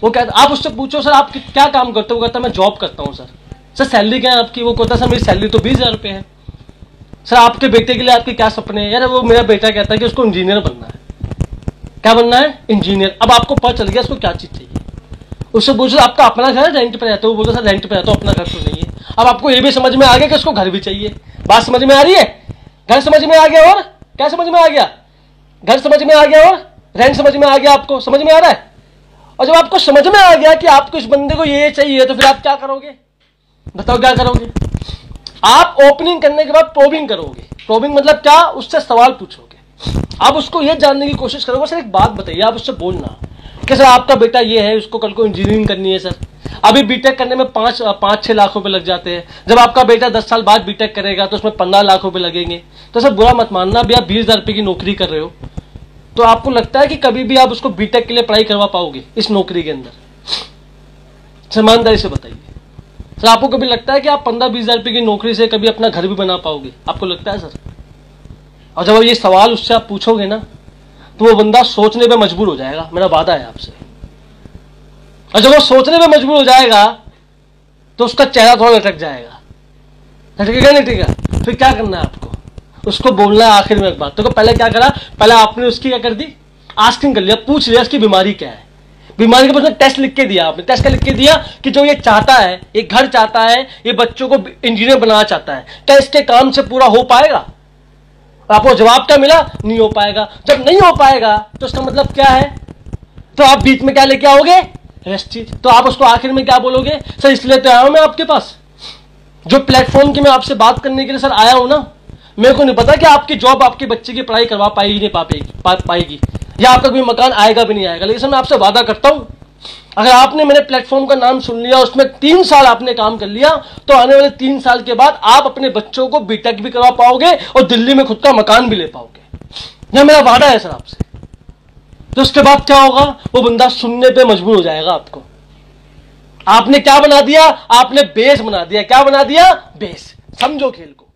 वो कहता, आप उससे पूछो सर आप क्या काम करते हो? वो कहता मैं जॉब करता हूं सर सैलरी क्या है आपकी? वो कहता सर मेरी सैलरी तो 20,000 रुपये है। सर आपके बेटे के लिए आपके क्या सपने हैं? यार वो मेरा बेटा कहता है कि उसको इंजीनियर बनना है। क्या बनना है? इंजीनियर। अब आपको पता चल गया उसको क्या चीज चाहिए। उससे पूछो आपका अपना घर है, रेंट पे रहते हो? वो बोलता सर रेंट पे रहता हूं, अपना घर तो नहीं है। अब आपको ये भी समझ में आ गया कि उसको घर भी चाहिए। बात समझ में आ रही है? घर समझ में आ गया, और क्या समझ में आ गया? घर समझ में आ गया और रेंट समझ में आ गया। आपको समझ में आ रहा है? और जब आपको समझ में आ गया कि आपको इस बंदे को ये चाहिए, तो फिर आप क्या करोगे? बताओ क्या करोगे? आप ओपनिंग करने के बाद प्रोबिंग करोगे। प्रोबिंग मतलब क्या? उससे सवाल पूछोगे। आप उसको ये जानने की कोशिश करोगे, सर एक बात बताइए, आप उससे बोलना कि सर आपका बेटा ये है, उसको कल को इंजीनियरिंग करनी है सर, अभी बीटेक करने में 5-6 लाख रुपए लग जाते हैं। जब आपका बेटा 10 साल बाद बीटेक करेगा तो उसमें 15 लाख रुपए लगेंगे। तो सर बुरा मत मानना, अभी आप 20,000 रुपए की नौकरी कर रहे हो, तो आपको लगता है कि कभी भी आप उसको बीटेक के लिए पढ़ाई करवा पाओगे इस नौकरी के अंदर? ईमानदारी से बताइए सर, आपको कभी लगता है कि आप 15-20,000 रुपए की नौकरी से कभी अपना घर भी बना पाओगे? आपको लगता है सर? और जब ये सवाल उससे आप पूछोगे ना, तो वो बंदा सोचने पे मजबूर हो जाएगा, मेरा वादा है आपसे। और जब वो सोचने पे मजबूर हो जाएगा तो उसका चेहरा थोड़ा लटक जाएगा। लटकेगा नहीं? ठीक है, फिर क्या करना है आपको? उसको बोलना है आखिर में एक बात। तो पहले क्या करा? पहले आपने उसकी क्या कर दी? आस्किंग कर लिया, पूछ लिया उसकी बीमारी क्या है। बीमारी के बाद टेस्ट लिख के दिया आपने। टेस्ट क्या लिख के दिया? कि जो ये चाहता है, ये घर चाहता है, ये बच्चों को इंजीनियर बनाना चाहता है, क्या इसके काम से पूरा हो पाएगा? आपको जवाब क्या मिला? नहीं हो पाएगा। जब नहीं हो पाएगा तो इसका मतलब क्या है? तो आप बीच में क्या लेके आओगे? वेस्टेज। तो आप उसको आखिर में क्या बोलोगे? सर इसलिए तो आया हूं मैं आपके पास, जो प्लेटफॉर्म की मैं आपसे बात करने के लिए सर आया हूं ना, मेरे को नहीं पता कि आपकी जॉब आपके बच्चे की पढ़ाई करवा पाएगी नहीं पाएगी, या आपका कोई मकान आएगा भी नहीं आएगा, लेकिन सर मैं आपसे वादा करता हूं, अगर आपने मेरे प्लेटफॉर्म का नाम सुन लिया, उसमें 3 साल आपने काम कर लिया, तो आने वाले 3 साल के बाद आप अपने बच्चों को बीटेक भी करवा पाओगे और दिल्ली में खुद का मकान भी ले पाओगे। यह मेरा वादा है सर आपसे। तो उसके बाद क्या होगा? वो बंदा सुनने पे मजबूर हो जाएगा आपको। आपने क्या बना दिया? आपने बेस बना दिया। क्या बना दिया? बेस। समझो खेल को।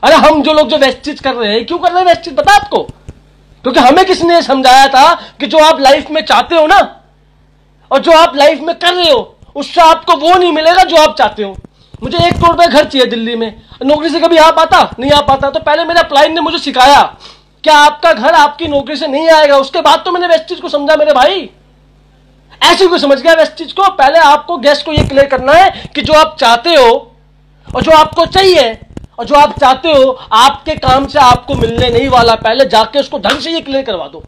अरे हम जो लोग जो वेस्टेज कर रहे हैं, क्यों कर रहे हैं वेस्टेज पता आपको? क्योंकि हमें किसने समझाया था कि जो आप लाइफ में चाहते हो ना, और जो आप लाइफ में कर रहे हो, उससे आपको वो नहीं मिलेगा जो आप चाहते हो। मुझे 1 करोड़ रुपए घर चाहिए दिल्ली में, नौकरी से कभी आ पाता? नहीं आ पाता। तो पहले मेरा अपलाइन ने मुझे सिखाया कि आपका घर आपकी नौकरी से नहीं आएगा। उसके बाद तो मैंने वेस्टेज को समझा मेरे भाई। ऐसे कोई समझ गया वेस्टेज को? पहले आपको गेस्ट को ये क्लियर करना है कि जो आप चाहते हो और जो आपको चाहिए और जो आप चाहते हो आपके काम से आपको मिलने नहीं वाला। पहले जाके उसको ढंग से ये क्लियर करवा दो,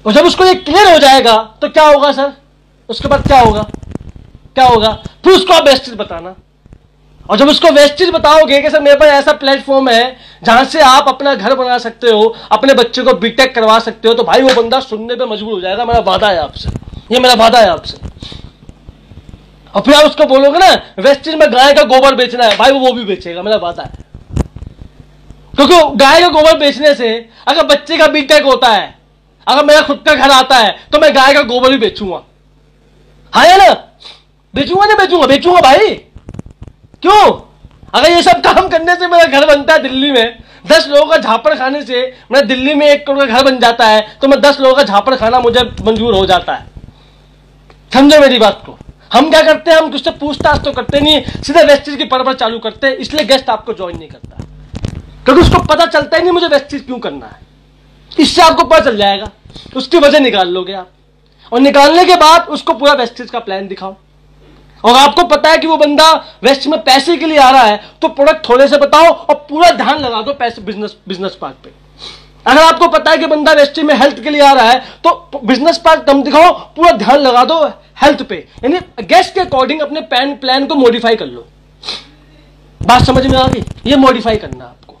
और जब उसको ये क्लियर हो जाएगा तो क्या होगा सर? उसके बाद क्या होगा? क्या होगा? फिर उसको आप वेस्टेज बताना। और जब उसको वेस्टेज बताओगे कि सर मेरे पास ऐसा प्लेटफॉर्म है जहां से आप अपना घर बना सकते हो, अपने बच्चे को बीटेक करवा सकते हो, तो भाई वो बंदा सुनने पे मजबूर हो जाएगा। मेरा वादा है आपसे, ये मेरा वादा है आपसे। और फिर आप उसको बोलोगे ना वेस्टेज में गाय का गोबर बेचना है, भाई वो भी बेचेगा, मेरा वादा है। क्योंकि गाय का गोबर बेचने से अगर बच्चे का बीटेक होता है, अगर मेरा खुद का घर आता है, तो मैं गाय का गोबर भी बेचूंगा। हाँ या ना? बेचूंगा ना? बेचूंगा, बेचूंगा भाई। क्यों? अगर ये सब काम करने से मेरा घर बनता है दिल्ली में, 10 लोगों का झापड़ खाने से मैं दिल्ली में 1 करोड़ का घर बन जाता है, तो मैं 10 लोगों का झापड़ खाना मुझे मंजूर हो जाता है। समझो मेरी बात को। हम क्या करते हैं, हम किससे पूछताछ तो करते नहीं, सीधे वेस्टेज की परपर चालू करते हैं। इसलिए गेस्ट आपको ज्वाइन नहीं करता, क्योंकि उसको पता चलता ही नहीं मुझे वेस्टेज क्यों करना है। इससे आपको पता चल जाएगा, उसकी वजह निकाल लोगे आप, और निकालने के बाद उसको पूरा वेस्टेज का प्लान दिखाओ। और आपको पता है कि वो बंदा वेस्ट में पैसे के लिए आ रहा है, तो प्रोडक्ट थोड़े से बताओ और पूरा ध्यान लगा दो पैसे बिजनेस पार्ट पे। अगर आपको पता है कि बंदा वेस्ट में हेल्थ के लिए आ रहा है, तो बिजनेस पार्ट कम दिखाओ, पूरा ध्यान लगा दो हेल्थ पे। यानी गेस्ट के अकॉर्डिंग अपने प्लान को मॉडिफाई कर लो। बात समझ में आ गई? ये मॉडिफाई करना आपको।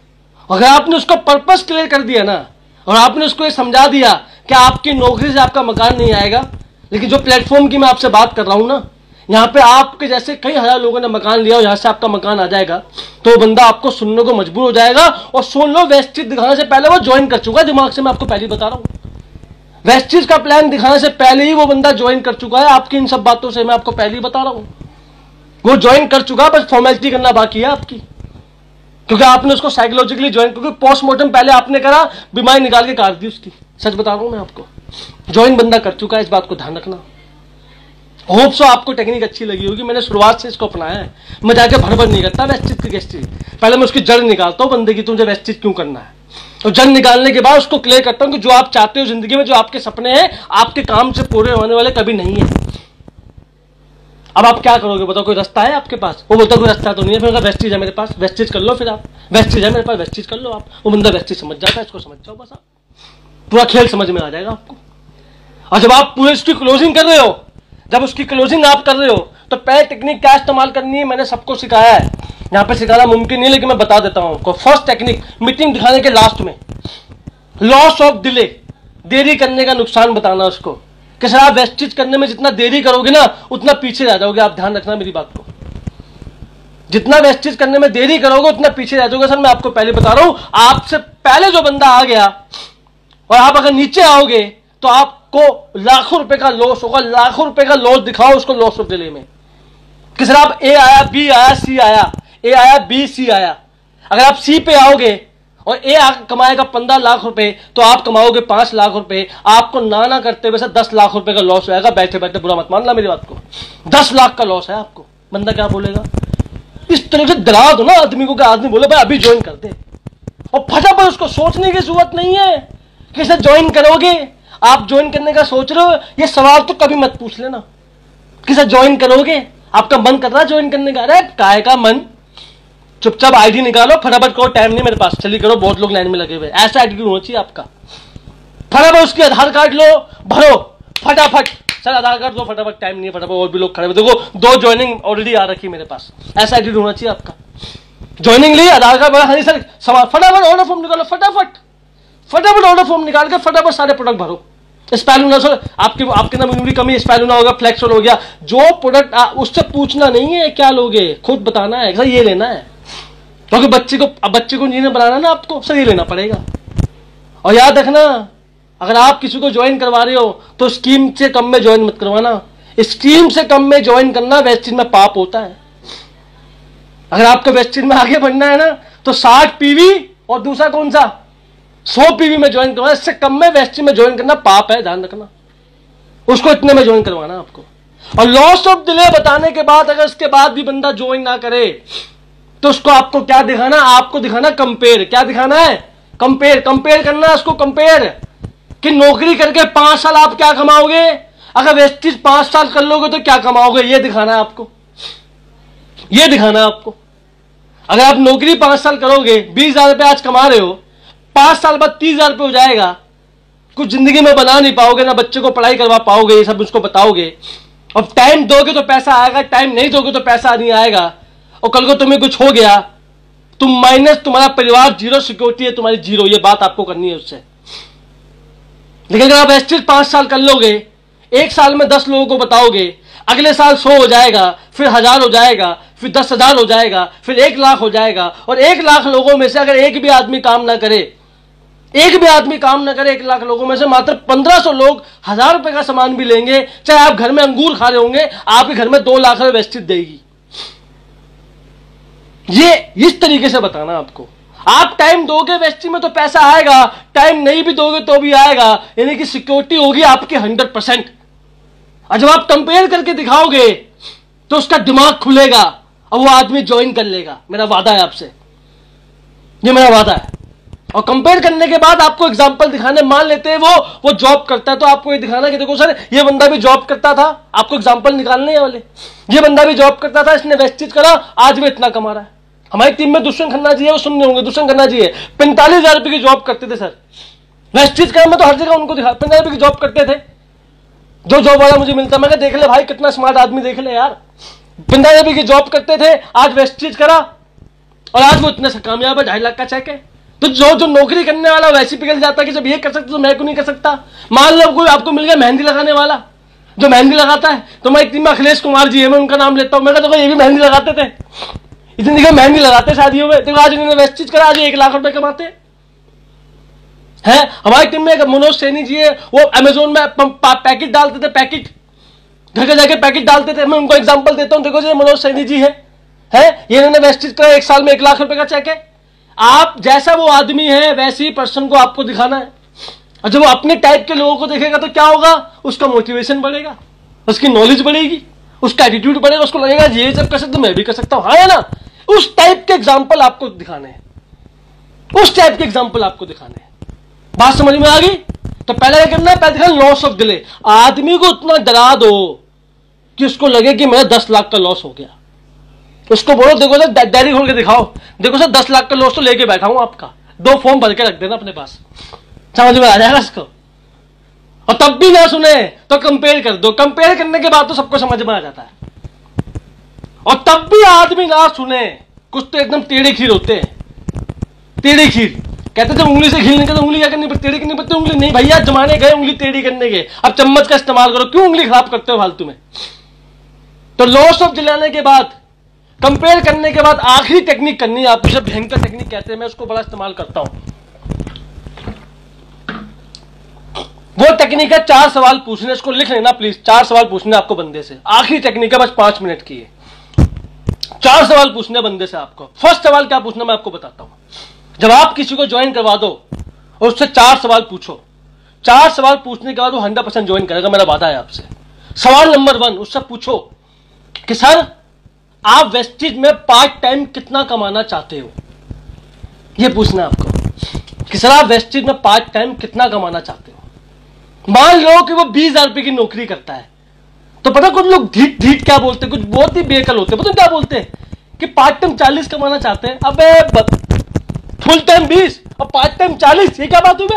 अगर आपने उसका पर्पस क्लियर कर दिया ना, और आपने उसको ये समझा दिया कि आपकी नौकरी से आपका मकान नहीं आएगा, लेकिन जो प्लेटफॉर्म की मैं आपसे बात कर रहा हूं ना, यहां पे आपके जैसे कई हजार लोगों ने मकान लिया और यहां से आपका मकान आ जाएगा, तो बंदा आपको सुनने को मजबूर हो जाएगा। और सुन लो, वेस्टेज दिखाने से पहले वो ज्वाइन कर चुका है, दिमाग से मैं आपको पहले बता रहा हूं। वेस्टेज का प्लान दिखाने से पहले ही वो बंदा ज्वाइन कर चुका है। आपकी इन सब बातों से मैं आपको पहले ही बता रहा हूं, वो ज्वाइन कर चुका है, बस फॉर्मेलिटी करना बाकी है आपकी, क्योंकि आपने उसको साइकोलॉजिकली ज्वाइन, क्योंकि पोस्टमार्टम पहले आपने करा, बीमारी निकाल के काट दी उसकी। सच बता रहा हूं मैं आपको, ज्वाइन बंदा कर चुका है। इस बात को ध्यान रखना। होप सो आपको टेक्निक अच्छी लगी होगी। मैंने शुरुआत से इसको अपनाया है। मैं जाके भर नहीं करता वेस्टेज की गेस्टेज, पहले मैं उसकी जड़ निकालता हूं बंदे की, तुझे वेस्टेज क्यों करना है, और जड़ निकालने के बाद उसको क्लियर करता हूं कि जो आप चाहते हो जिंदगी में, जो आपके सपने हैं, आपके काम से पूरे होने वाले कभी नहीं है। अब आप क्या करोगे बताओ? कोई रास्ता है आपके पास? वो बोलता कोई रास्ता तो नहीं है। फिर वेस्टेज है मेरे पास, वेस्टेज कर लो। फिर आप वेस्टेज है मेरे पास, वेस्टेज कर लो आप। वो बंदा वेस्टेज समझ जाता है, इसको समझ जाओ बस, आप पूरा खेल समझ में आ जाएगा आपको। और जब आप पूरे इसकी क्लोजिंग कर रहे हो, जब उसकी क्लोजिंग आप कर रहे हो, तो पहले टेक्निक क्या इस्तेमाल करनी है मैंने सबको सिखाया है। यहां पे सिखाना मुमकिन नहीं, लेकिन मैं बता देता हूं आपको। फर्स्ट टेक्निक, मीटिंग दिखाने के लास्ट में लॉस ऑफ डिले, देरी करने का नुकसान बताना उसको, कि सर आप वेस्टेज करने में जितना देरी करोगे ना, उतना पीछे रह जाओगे। आप ध्यान रखना मेरी बात को, जितना वेस्टेज करने में देरी करोगे उतना पीछे रह जाओगे। सर मैं आपको पहले बता रहा हूं, आपसे पहले जो बंदा आ गया और आप अगर नीचे आओगे तो आपको लाखों रुपए का लॉस होगा। लाखों रुपए का लॉस दिखाओ उसको लॉस ऑफ डिले में, कि सर आप ए आया, बी आया, सी आया, ए आया, बी, सी आया। अगर आप सी पे आओगे और ए कमाएगा 15 लाख रुपए, तो आप कमाओगे 5 लाख रुपए। आपको ना करते हुए 10 लाख रुपए का लॉस होगा। बैठे बैठे बुरा मत मानना मेरी बात को, 10 लाख का लॉस है आपको। बंदा क्या बोलेगा? इस तरह से डरा दो ना आदमी को, कि आदमी बोले भाई अभी ज्वाइन कर दे, और फटाफट उसको सोचने की जरूरत नहीं है कि सर ज्वाइन करोगे। आप ज्वाइन करने का सोच रहे हो, ये सवाल तो कभी मत पूछ लेना कि सर ज्वाइन करोगे, आपका मन कर रहा है ज्वाइन करने का। अरे काय का मन, चुपचाप आईडी निकालो, फटाफट करो टाइम नहीं मेरे पास, चलिए करो, बहुत लोग लाइन में लगे हुए। ऐसा एटीट्यूड होना चाहिए आपका। फटाफट उसकी आधार कार्ड लो, भरो फटाफट, सर आधार कार्ड दो फटाफट, टाइम नहीं है, फटाफट। और भी लोग खड़े हुए, देखो 2 ज्वाइनिंग ऑलरेडी आ रखी मेरे पास। ऐसा एटीट्यूड होना चाहिए आपका। ज्वाइनिंग ली, आधार कार्ड बना, हाँ सर सवाल, फटाफट ऑर्डर फॉर्म निकालो, फटाफट ऑर्डर फॉर्म निकाल के फटाफट सारे प्रोडक्ट भरो। स्पाइरुलिना सर आपके नाम इम्यूनिटी कमी, स्पाइरुलिना हो गया, फ्लेक्सोल हो गया, जो प्रोडक्ट उससे पूछना नहीं है क्या लोगे, खुद बताना है सर ये लेना है, क्योंकि बच्चे को इंजीनियर बनाना ना आपको, सर ये लेना पड़ेगा। और याद रखना, अगर आप किसी को ज्वाइन करवा रहे हो तो स्कीम से कम में ज्वाइन मत करवाना। स्कीम से कम में ज्वाइन करना वेस्टेज में पाप होता है। अगर आपको वेस्टेज में आगे बढ़ना है ना, तो 60 पीवी और दूसरा कौन सा 100 पीवी में ज्वाइन करवाना। इससे कम में वेस्टेज में ज्वाइन करना पाप है, ध्यान रखना। उसको इतने में ज्वाइन करवाना आपको। और लॉस ऑफ डिले बताने के बाद अगर इसके बाद भी बंदा ज्वाइन ना करे, तो उसको आपको क्या दिखाना, आपको दिखाना कंपेयर। क्या दिखाना है? कंपेयर करना उसको, कंपेयर कि नौकरी करके 5 साल आप क्या कमाओगे, अगर वेस्टेज 5 साल कर लोगे तो क्या कमाओगे, ये दिखाना है आपको। ये दिखाना है आपको। अगर आप नौकरी 5 साल करोगे, 20,000 रुपए आज कमा रहे हो, 5 साल बाद 30,000 रुपए हो जाएगा, कुछ जिंदगी में बना नहीं पाओगे, ना बच्चे को पढ़ाई करवा पाओगे, ये सब उसको बताओगे। अब टाइम दोगे तो पैसा आएगा, टाइम नहीं दोगे तो पैसा नहीं आएगा। और कल को तुम्हें कुछ हो गया, तुम माइनस, तुम्हारा परिवार जीरो, सिक्योरिटी है तुम्हारी जीरो। ये बात आपको करनी है उससे। लेकिन अगर आप वेस्टेज 5 साल कर लोगे, 1 साल में 10 लोगों को बताओगे, अगले साल 100 हो जाएगा, फिर 1000 हो जाएगा, फिर 10,000 हो जाएगा, फिर 1 लाख हो जाएगा। और 1 लाख लोगों में से अगर एक भी आदमी काम ना करे, 1 लाख लोगों में से मात्र 1500 लोग 1000 रुपए का सामान भी लेंगे। चाहे आप घर में अंगूर खा रहे होंगे, आपके घर में 2 लाख रुपए वेस्टेज देगी। ये इस तरीके से बताना आपको। आप टाइम दोगे वेस्टी में तो पैसा आएगा, टाइम नहीं भी दोगे तो भी आएगा, यानी कि सिक्योरिटी होगी आपकी 100%। और जब आप कंपेयर करके दिखाओगे तो उसका दिमाग खुलेगा और वो आदमी ज्वाइन कर लेगा। मेरा वादा है आपसे, ये मेरा वादा है। और कंपेयर करने के बाद आपको एग्जांपल दिखाने, मान लेते हैं वो जॉब करता है तो आपको ये दिखाना कि देखो सर ये बंदा भी जॉब करता था, आपको एग्जांपल निकालने वाले, ये बंदा भी जॉब करता था, इसने वेस्टेज करा, आज भी इतना कमा रहा है। हमारी टीम में दुष्यंत खन्ना जी है, वो सुनने होंगे, दुष्यंत खन्ना जी है, 45,000 रुपए की जॉब करते थे सर, वेस्टेज करा। मैं तो हर जगह उनको दिखा, 45,000 रुपए की जॉब करते थे। जो जॉब वाला मुझे मिलता, मैं देख ले भाई कितना स्मार्ट आदमी, देख ले यार, 45,000 रुपए की जॉब करते थे, आज वेस्टेज करा और आज वो इतने से कामयाब है, 2.5 लाख का चेक है। तो जो नौकरी करने वाला वैसे पिघल जाता है कि जब ये कर सकते तो मैं क्यों नहीं कर सकता। मान लो कोई आपको मिल गया मेहंदी लगाने वाला, जो मेहंदी लगाता है, तो मैं टीम में अखिलेश कुमार जी है, मैं उनका नाम लेता हूं। मैं कहता हूं ये भी मेहंदी लगाते थे, इतनी जगह मेहंदी लगाते शादियों में, देखो आज इन्होंने वेस्टेज करा, आज 1 लाख रुपए कमाते हैं। हमारी टीम में एक मनोज सैनी जी है, वो अमेजोन में पैकेट डालते थे, पैकेट घर के जाके पैकेट डालते थे। मैं उनको एग्जांपल देता हूं, देखो जी मनोज सैनी जी है, ये इन्होंने वेस्टेज करा, 1 साल में 1 लाख रुपए का चेक है। आप जैसा वो आदमी है वैसे ही पर्सन को आपको दिखाना है, और जब वो अपने टाइप के लोगों को देखेगा तो क्या होगा, उसका मोटिवेशन बढ़ेगा, उसकी नॉलेज बढ़ेगी, उसका एटीट्यूड बढ़ेगा, उसको लगेगा ये जब कर सकते तो मैं भी कर सकता हूं। हाँ है ना, उस टाइप के एग्जाम्पल आपको दिखाने हैं, उस टाइप के एग्जाम्पल आपको दिखाने हैं। बात समझ में आ गई? तो पहले क्या करना है, पहले दिखाना लॉस ऑफ डिले। आदमी को उतना डरा दो कि उसको लगे कि मेरा 10 लाख का लॉस हो गया। उसको बोलो देखो सर डायरी खोल के दिखाओ, देखो सर 10 लाख का लॉस तो लेके बैठा हूं आपका, 2 फॉर्म भर के रख देना अपने पास, समझ में आ जाएगा इसको। और तब भी ना सुने तो कंपेयर कर दो, कंपेयर करने के बाद तो सबको समझ में आ जाता है। और तब भी आदमी ना सुने, कुछ तो एकदम टेढ़े खीर होते हैं, टेढ़े खीर कहते थे उंगली से खील निकल, उंगली क्या करनी पड़ती, टेढ़ी करनी पड़ती उंगली नहीं भैया, जमाने गए उंगली टेढ़ी करने के, अब चम्मच का इस्तेमाल करो, क्यों उंगली खराब करते हो फालतू में। तो लॉस ऑफ दिलाने के बाद, कंपेयर करने के बाद आखिरी टेक्निक करनी है आपको, जब भयंकर टेक्निक कहते हैं, मैं उसको बड़ा इस्तेमाल करता हूं। वो टेक्निक है 4 सवाल पूछने, इसको लिख लेना प्लीज, 4 सवाल पूछने आपको बंदे से, आखिरी टेक्निक है, बस 5 मिनट की है। 4 सवाल पूछने बंदे से आपको। फर्स्ट सवाल क्या पूछना मैं आपको बताता हूं। जब आप किसी को ज्वाइन करवा दो और उससे 4 सवाल पूछो, 4 सवाल पूछने के बाद वो 100% ज्वाइन करेगा, मेरा वादा है आपसे। सवाल नंबर 1 उससे पूछो कि सर आप वेस्टेज में पार्ट टाइम कितना कमाना चाहते हो, यह पूछना है आपको कि सर आप वेस्टेज में पार्ट टाइम कितना कमाना चाहते हो। मान लो कि वो 20,000 रुपए की नौकरी करता है, तो पता कुछ लोग ढीठ ढीठ क्या बोलते हैं, कुछ बहुत ही बेअकल होते हैं, पता क्या बोलते हैं कि पार्ट टाइम 40 कमाना चाहते हैं। अबे फुल टाइम 20 और पार्ट टाइम 40, ये क्या बात हुई?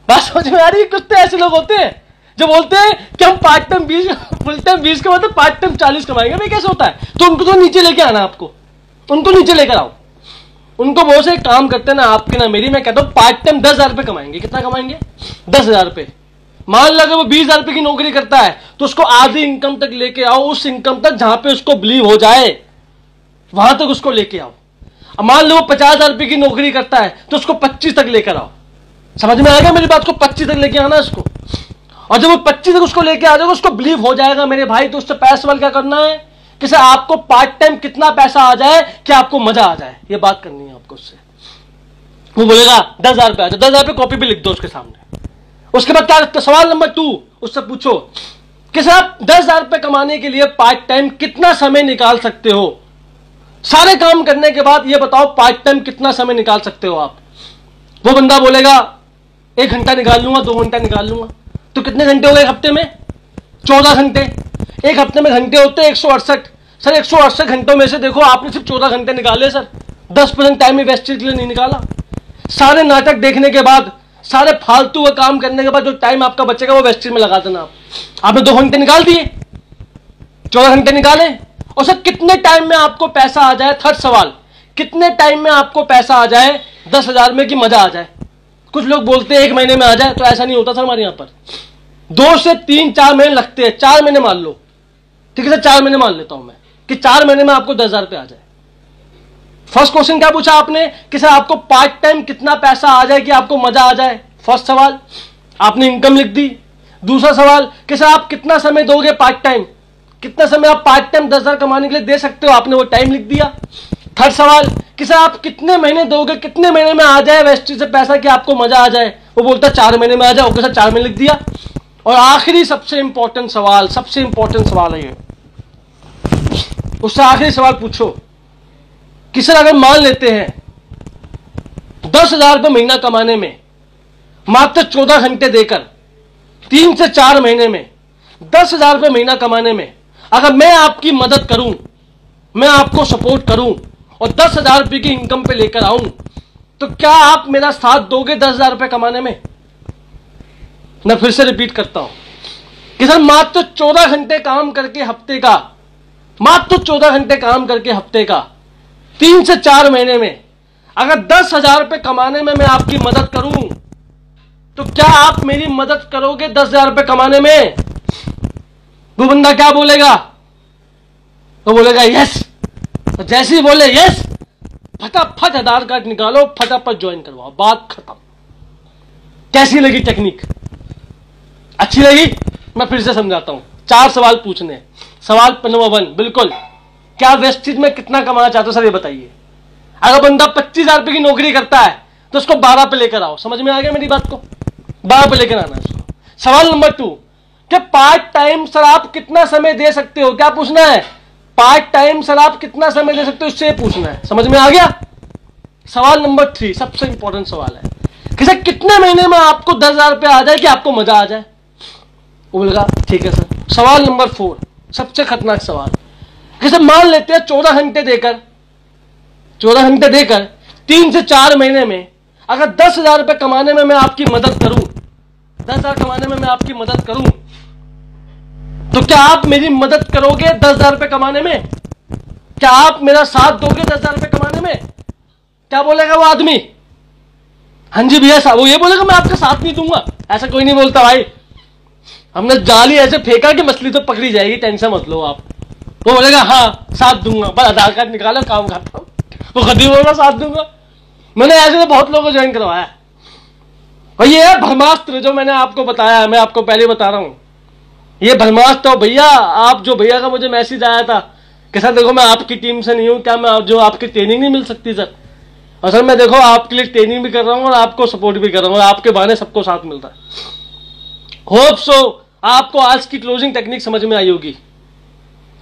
बात समझ में आ रही है? कुछ तो ऐसे लोग होते हैं जो बोलते हैं कि हम पार्ट टाइम 20 फुल टाइम 20 के बाद पार्ट टाइम 40 कमाएंगे। भाई कैसे होता है? तो उनको तो नीचे लेके आना, आपको उनको नीचे लेकर आओ, उनको बहुत से काम करते हैं ना आपके ना मेरी। मैं कहता हूं पार्ट टाइम 10,000 रुपए कमाएंगे। कितना कमाएंगे? 10,000 रुपए। मान लो अगर वो 20,000 रुपए की नौकरी करता है तो उसको आधी इनकम तक लेके आओ, उस इनकम तक जहां पे उसको बिलीव हो जाए वहां तक उसको लेके आओ। अब मान लो वो 50,000 रुपए की नौकरी करता है तो उसको 25 तक लेकर आओ। समझ में आ गया मेरी बात को? 25 तक लेके आना उसको, और जब वो 25 तक उसको लेके आ जाएगा, उसको बिलीव हो जाएगा मेरे भाई, तो उससे पैसे वाल क्या करना है कि सर आपको पार्ट टाइम कितना पैसा आ जाए कि आपको मजा आ जाए, ये बात करनी है आपको उससे। वो बोलेगा 10,000 रुपए आ जाए, 10,000 रुपए कॉपी भी लिख दो उसके सामने। उसके बाद क्या, सवाल नंबर 2 उससे पूछो कि सर आप 10,000 रुपए कमाने के लिए पार्ट टाइम कितना समय निकाल सकते हो। सारे काम करने के बाद ये बताओ पार्ट टाइम कितना समय निकाल सकते हो आप। वो बंदा बोलेगा 1 घंटा निकाल लूंगा, 2 घंटा निकाल लूंगा। तो कितने घंटे हो गए एक हफ्ते में? 14 घंटे। एक हफ्ते में घंटे होते हैं 168। सर 168 घंटों में से देखो आपने सिर्फ 14 घंटे निकाले सर, 10% टाइम वेस्टेज के लिए नहीं निकाला। सारे नाटक देखने के बाद, सारे फालतू का काम करने के बाद जो टाइम आपका बचेगा वो वेस्टेज में लगा देना। आपने 2 घंटे निकाल दिए, 14 घंटे निकाले। और सर कितने टाइम में आपको पैसा आ जाए? थर्ड सवाल, कितने टाइम में आपको पैसा आ जाए 10,000 में कि मजा आ जाए। कुछ लोग बोलते हैं 1 महीने में आ जाए, तो ऐसा नहीं होता सर हमारे यहां पर। 2 से 3-4 महीने लगते हैं। 4 महीने मान लो, ठीक है सर 4 महीने मान लेता हूं मैं कि 4 महीने में आपको 10,000 रुपए आ जाए। फर्स्ट क्वेश्चन क्या पूछा आपने कि सर आपको पार्ट टाइम कितना पैसा आ जाए कि आपको मजा आ जाए। फर्स्ट सवाल आपने इनकम लिख दी। दूसरा सवाल कि सर आप कितना समय दोगे पार्ट टाइम, कितना समय आप पार्ट टाइम 10,000 कमाने के लिए दे सकते हो, आपने वो टाइम लिख दिया। थर्ड सवाल कि सर आप कितने महीने दोगे, कितने महीने में आ जाए वेस्टेज से पैसा कि आपको मजा आ जाए? वो बोलता है 4 महीने में आ जाए। ओके सर 4 महीने लिख दिया। और आखिरी सबसे इंपॉर्टेंट सवाल है ये, उससे आखिरी सवाल पूछो कि सर अगर मान लेते हैं 10,000 रुपये महीना कमाने में मात्र 14 घंटे देकर 3 से 4 महीने में 10,000 रुपये महीना कमाने में अगर मैं आपकी मदद करूं, मैं आपको सपोर्ट करूं और 10,000 रुपये की इनकम पे लेकर आऊं, तो क्या आप मेरा साथ दोगे 10,000 रुपये कमाने में? मैं फिर से रिपीट करता हूं कि सर मात्र 14 घंटे काम करके हफ्ते का, मात्र 14 घंटे काम करके हफ्ते का 3 से 4 महीने में अगर 10,000 रुपये कमाने में मैं आपकी मदद करूं, तो क्या आप मेरी मदद करोगे 10,000 रुपये कमाने में? वो बंदा क्या बोलेगा? वो बोलेगा यस। तो जैसे ही बोले यस, फटाफट आधार कार्ड निकालो, फटाफट ज्वाइन करवाओ, बात खत्म। कैसी लगी टेक्निक? अच्छी लगी? मैं फिर से समझाता हूं। 4 सवाल पूछने। सवाल नंबर 1, बिल्कुल, क्या वेस्टेज में कितना कमाना चाहते हो सर ये बताइए। अगर बंदा 25,000 रुपए की नौकरी करता है तो उसको 12 पे लेकर आओ। समझ में आ गया मेरी बात को? 12 पे लेकर आना है उसको। सवाल नंबर 2, कि पार्ट टाइम सर आप कितना समय दे सकते हो? क्या पूछना है? पार्ट टाइम सर आप कितना समय दे सकते हो, इससे पूछना है। समझ में आ गया? सवाल नंबर 3 सबसे इंपॉर्टेंट सवाल है कि सर कितने महीने में आपको 10,000 रुपये आ जाए कि आपको मजा आ जाए? वो बोलेगा ठीक है सर। सवाल नंबर 4 सबसे खतरनाक सवाल कि सर मान लेते हैं 14 घंटे देकर 3 से 4 महीने में अगर 10,000 रुपये कमाने में मैं आपकी मदद करूं, 10,000 कमाने में मैं आपकी मदद करूं, तो क्या आप मेरी मदद करोगे 10,000 रुपये कमाने में? क्या आप मेरा साथ दोगे 10,000 रुपये कमाने में? क्या बोलेगा वो आदमी? हाँ जी भैया साहब। वो ये बोलेगा मैं आपका साथ नहीं दूंगा। ऐसा कोई नहीं बोलता भाई। हमने जाली ऐसे फेंका कि मछली तो पकड़ी जाएगी, टेंशन मत लो आप। वो बोलेगा हाँ साथ दूंगा, बस आधार कार्ड निकालो, काम खाता हूं। वो कभी बोलेगा साथ दूंगा। मैंने ऐसे तो बहुत लोगों को ज्वाइन करवाया। और ये है ब्रह्मास्त्र जो मैंने आपको बताया है, मैं आपको पहले बता रहा हूं। ये ब्रह्मास्त्र तो भैया, आप जो भैया का मुझे मैसेज आया था कि सर देखो मैं आपकी टीम से नहीं हूं, क्या मैं जो आपकी ट्रेनिंग नहीं मिल सकती सर? और सर मैं देखो आपके लिए ट्रेनिंग भी कर रहा हूं और आपको सपोर्ट भी कर रहा हूं, और आपके बहाने सबको साथ मिल रहा है। होप सो आपको आज की क्लोजिंग टेक्निक समझ में आई होगी।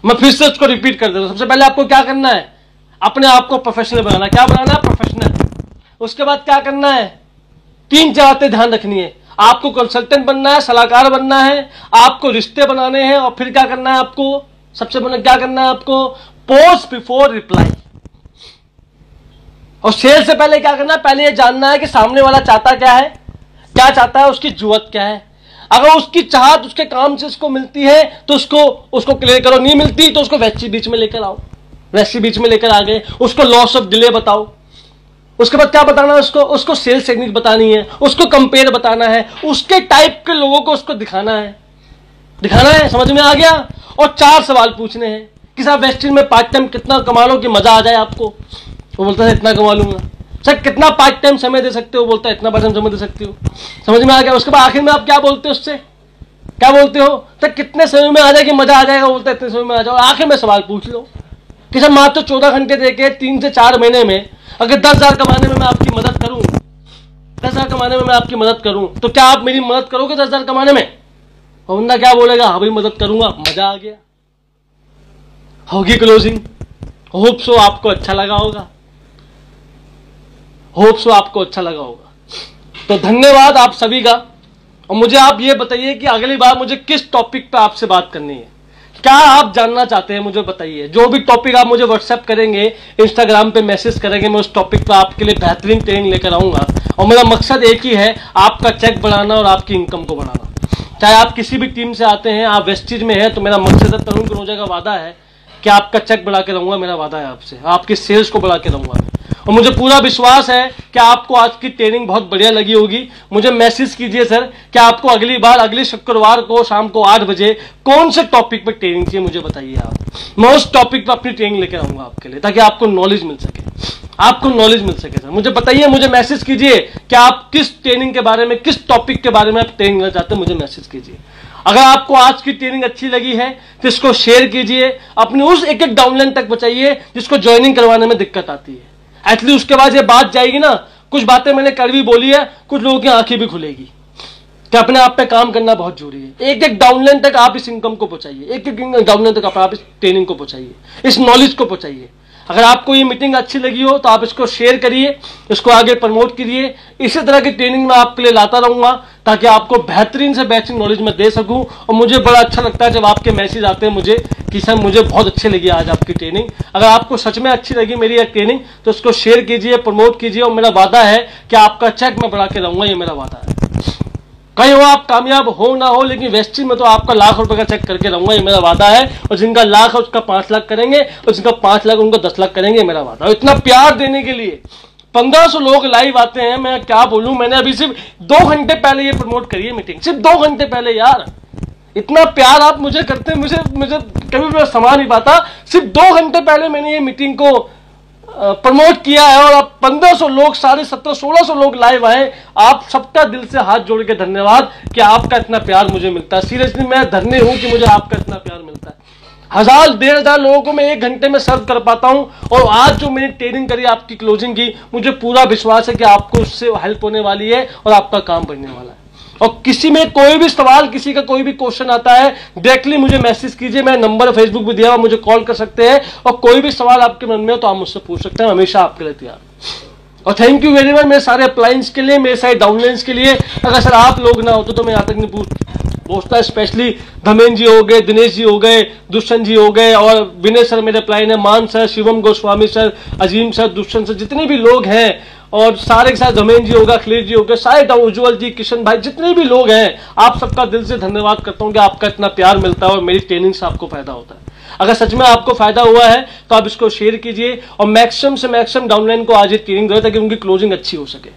मैं फिर से उसको रिपीट कर देता हूं। सबसे पहले आपको क्या करना है? अपने आप को प्रोफेशनल बनाना। क्या बनाना है? प्रोफेशनल। उसके बाद क्या करना है? 3 बातें ध्यान रखनी है। आपको कंसल्टेंट बनना है, सलाहकार बनना है, आपको रिश्ते बनाने हैं, और फिर क्या करना है आपको? सबसे पहले क्या करना है आपको? Pause before reply. और शेयर से पहले क्या करना है? पहले ये जानना है कि सामने वाला चाहता क्या है, क्या चाहता है, उसकी जरूरत क्या है। अगर उसकी चाहत उसके काम से उसको मिलती है तो उसको क्लियर करो, नहीं मिलती तो उसको वैसी बीच में लेकर आओ। वैसी बीच में लेकर आ गए, उसको लॉस ऑफ डिले बताओ। उसके बाद क्या बताना है उसको सेल्स टेक्निक बतानी है, उसको कंपेयर बताना है, उसके टाइप के लोगों को उसको दिखाना है। समझ में आ गया? और 4 सवाल पूछने हैं कि साहब वेस्टेज में पार्ट टाइम कितना कमा लो कि मजा आ जाए आपको? वो बोलता है इतना कमा लूंगा। सर कितना पार्ट टाइम समय दे सकते हो? बोलता है इतना पार्ट टाइम समय दे सकती हो। समझ में आ गया? उसके बाद आखिर में आप क्या बोलते हो उससे? क्या बोलते हो? सर कितने समय में आ जाए कि मजा आ जाएगा? बोलता है इतने समय में आ जाओ। आखिर में सवाल पूछ लो कि सर मात्र 14 घंटे देके 3 से 4 महीने में अगर 10,000 कमाने में मैं आपकी मदद करूं, 10,000 कमाने में मैं आपकी मदद करूं, तो क्या आप मेरी मदद करोगे 10,000 कमाने में? और बंदा क्या बोलेगा? हाँ भाई मदद करूंगा। मजा आ गया। होगी क्लोजिंग। होप सो आपको अच्छा लगा होगा। तो धन्यवाद आप सभी का। और मुझे आप ये बताइए कि अगली बार मुझे किस टॉपिक पे आपसे बात करनी है, क्या आप जानना चाहते हैं मुझे बताइए। जो भी टॉपिक आप मुझे व्हाट्सएप करेंगे, इंस्टाग्राम पे मैसेज करेंगे, मैं उस टॉपिक पे आपके लिए बेहतरीन ट्रेनिंग लेकर आऊंगा। और मेरा मकसद एक ही है, आपका चेक बढ़ाना और आपकी इनकम को बढ़ाना। चाहे आप किसी भी टीम से आते हैं, आप वेस्टेज में हैं, तो मेरा मकसद है, तरुण कनौजिया का वादा है कि आपका चेक बढ़ा के रहूंगा। मेरा वादा है आपसे, आपकी सेल्स को बढ़ा के रहूंगा। और मुझे पूरा विश्वास है कि आपको आज की ट्रेनिंग बहुत बढ़िया लगी होगी। मुझे मैसेज कीजिए सर कि आपको अगली बार अगले शुक्रवार को शाम को 8 बजे कौन से टॉपिक पर ट्रेनिंग चाहिए, मुझे बताइए आप। मैं उस टॉपिक पर अपनी ट्रेनिंग लेकर आऊंगा आपके लिए, ताकि आपको नॉलेज मिल सके। सर मुझे बताइए, मुझे मैसेज कीजिए कि आप किस ट्रेनिंग के बारे में, किस टॉपिक के बारे में आप ट्रेनिंग लेना चाहते हैं। मुझे मैसेज कीजिए। अगर आपको आज की ट्रेनिंग अच्छी लगी है तो इसको शेयर कीजिए, अपने उस एक एक डाउनलाइन तक पहुंचाइए जिसको ज्वाइनिंग करवाने में दिक्कत आती है। एटलीस्ट उसके बाद ये बात जाएगी ना, कुछ बातें मैंने कड़वी बोली है, कुछ लोगों की आंखें भी खुलेगी कि अपने आप पे काम करना बहुत जरूरी है। एक एक डाउनलाइन तक आप इस इनकम को पहुंचाइए, एक एक डाउनलाइन तक आप इस ट्रेनिंग को पहुंचाइए, इस नॉलेज को पहुंचाइए। अगर आपको ये मीटिंग अच्छी लगी हो तो आप इसको शेयर करिए, इसको आगे प्रमोट कीजिए। इसी तरह की ट्रेनिंग मैं आपके लिए लाता रहूंगा ताकि आपको बेहतरीन से बेहतरीन नॉलेज मैं दे सकूं। और मुझे बड़ा अच्छा लगता है जब आपके मैसेज आते हैं मुझे कि सर मुझे बहुत अच्छी लगी आज आपकी ट्रेनिंग। अगर आपको सच में अच्छी लगी मेरी ये ट्रेनिंग तो इसको शेयर कीजिए, प्रमोट कीजिए। और मेरा वादा है कि आपका चेक मैं बढ़ा के रहूंगा, ये मेरा वादा है। कहीं वो आप कामयाब हो ना हो, लेकिन वेस्टिंग में तो आपका लाख रुपए का चेक करके रहूंगा, ये मेरा वादा है। और जिनका लाख है उसका 5 लाख करेंगे, और जिनका 5 लाख उनका 10 लाख करेंगे, मेरा वादा है। इतना प्यार देने के लिए 1500 लोग लाइव आते हैं, मैं क्या बोलूं। मैंने अभी सिर्फ 2 घंटे पहले ये प्रमोट करी है मीटिंग, सिर्फ 2 घंटे पहले। यार इतना प्यार आप मुझे करते हैं, मुझे कभी भी समा नहीं पाता। सिर्फ 2 घंटे पहले मैंने ये मीटिंग को प्रमोट किया है और अब 1500 लोग, 1750-1600 लोग लाइव आए। आप सबका दिल से हाथ जोड़ के धन्यवाद कि आपका इतना प्यार मुझे मिलता है। सीरियसली मैं धन्य हूं कि मुझे आपका इतना प्यार मिलता है। 1000-1500 लोगों को मैं 1 घंटे में सर्व कर पाता हूं। और आज जो मैंने ट्रेनिंग करी, आपकी क्लोजिंग की, मुझे पूरा विश्वास है कि आपको उससे हेल्प होने वाली है और आपका काम बढ़ने वाला है। और किसी में कोई भी सवाल, किसी का कोई भी क्वेश्चन आता है, डायरेक्टली मुझे मैसेज कीजिए। मैं नंबर फेसबुक पे दिया हुआ, मुझे कॉल कर सकते हैं। और कोई भी सवाल आपके मन में हो तो आप मुझसे पूछ सकते हैं, हमेशा आपके लिए तैयार। और थैंक यू वेरी मच मेरे सारे अप्लायंस के लिए, मेरे सारे डाउनलाइंस के लिए। अगर सर आप लोग ना होते तो मैं यहाँ तक नहीं पहुंचता। स्पेशली धमेन जी हो गए, दिनेश जी हो गए, दुष्यंत जी हो गए, और विनय सर मेरे अप्लाइन है, मान सर, शिवम गोस्वामी सर, अजीम सर, दुष्यंत सर, जितने भी लोग हैं, और सारे के साथ धमेन जी होगा, अखिलेश जी होगा, सारे उज्जवल जी, किशन भाई, जितने भी लोग हैं, आप सबका दिल से धन्यवाद करता हूं कि आपका इतना प्यार मिलता है और मेरी ट्रेनिंग से आपको फायदा होता है। अगर सच में आपको फायदा हुआ है तो आप इसको शेयर कीजिए और मैक्सिमम से मैक्सिमम डाउनलाइन को आज ये ट्रेनिंग दो ताकि उनकी क्लोजिंग अच्छी हो सके।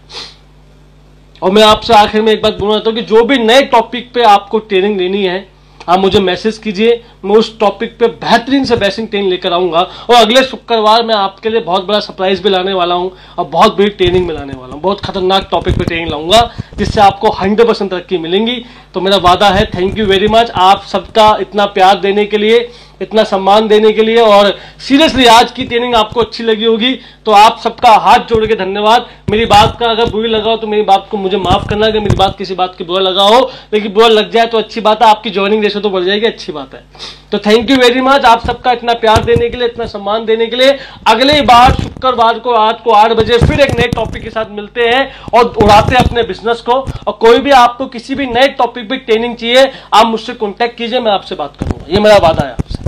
और मैं आपसे आखिर में एक बात बोलना चाहता हूं कि जो भी नए टॉपिक पे आपको ट्रेनिंग लेनी है, आप मुझे मैसेज कीजिए, मैं उस टॉपिक पे बेहतरीन से बेहतरीन ट्रेनिंग लेकर आऊंगा। और अगले शुक्रवार मैं आपके लिए बहुत बड़ा सरप्राइज भी लाने वाला हूं और बहुत बड़ी ट्रेनिंग में लाने वाला हूं। बहुत खतरनाक टॉपिक पे ट्रेनिंग लाऊंगा जिससे आपको 100% तरक्की मिलेंगी। तो मेरा वादा है। थैंक यू वेरी मच आप सबका इतना प्यार देने के लिए, इतना सम्मान देने के लिए। और सीरियसली आज की ट्रेनिंग आपको अच्छी लगी होगी तो आप सबका हाथ जोड़ के धन्यवाद। मेरी बात का अगर बुरी लगा हो तो मेरी बात को मुझे माफ करना, अगर मेरी बात किसी बात की बुरा लगा हो, लेकिन बुरा लग जाए तो अच्छी बात है, आपकी ज्वाइनिंग रेशो तो बढ़ जाएगी, अच्छी बात है। तो थैंक यू वेरी मच आप सबका इतना प्यार देने के लिए, इतना सम्मान देने के लिए। अगले बार शुक्रवार को रात को 8 बजे फिर एक नए टॉपिक के साथ मिलते हैं और उड़ाते हैं अपने बिजनेस को। और कोई भी आपको किसी भी नए टॉपिक पे ट्रेनिंग चाहिए, आप मुझसे कॉन्टेक्ट कीजिए, मैं आपसे बात करूंगा, ये मेरा वादा है आपसे।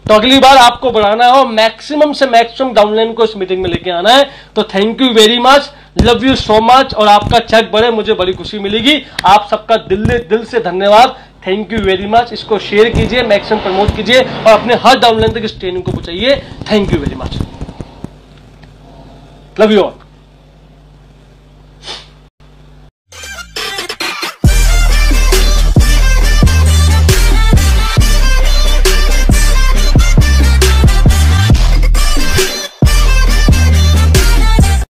तो अगली बार आपको बढ़ाना है और मैक्सिमम से मैक्सिमम डाउनलाइन को इस मीटिंग में लेके आना है। तो thank you very much, love you so much. और आपका चेक बढ़े, मुझे बड़ी खुशी मिलेगी। आप सबका दिल से धन्यवाद। Thank you very much. इसको शेयर कीजिए, मैक्सिमम प्रमोट कीजिए और अपने हर डाउनलाइन तक इस ट्रेनिंग को पहुंचाइए। Thank you very much, love you all.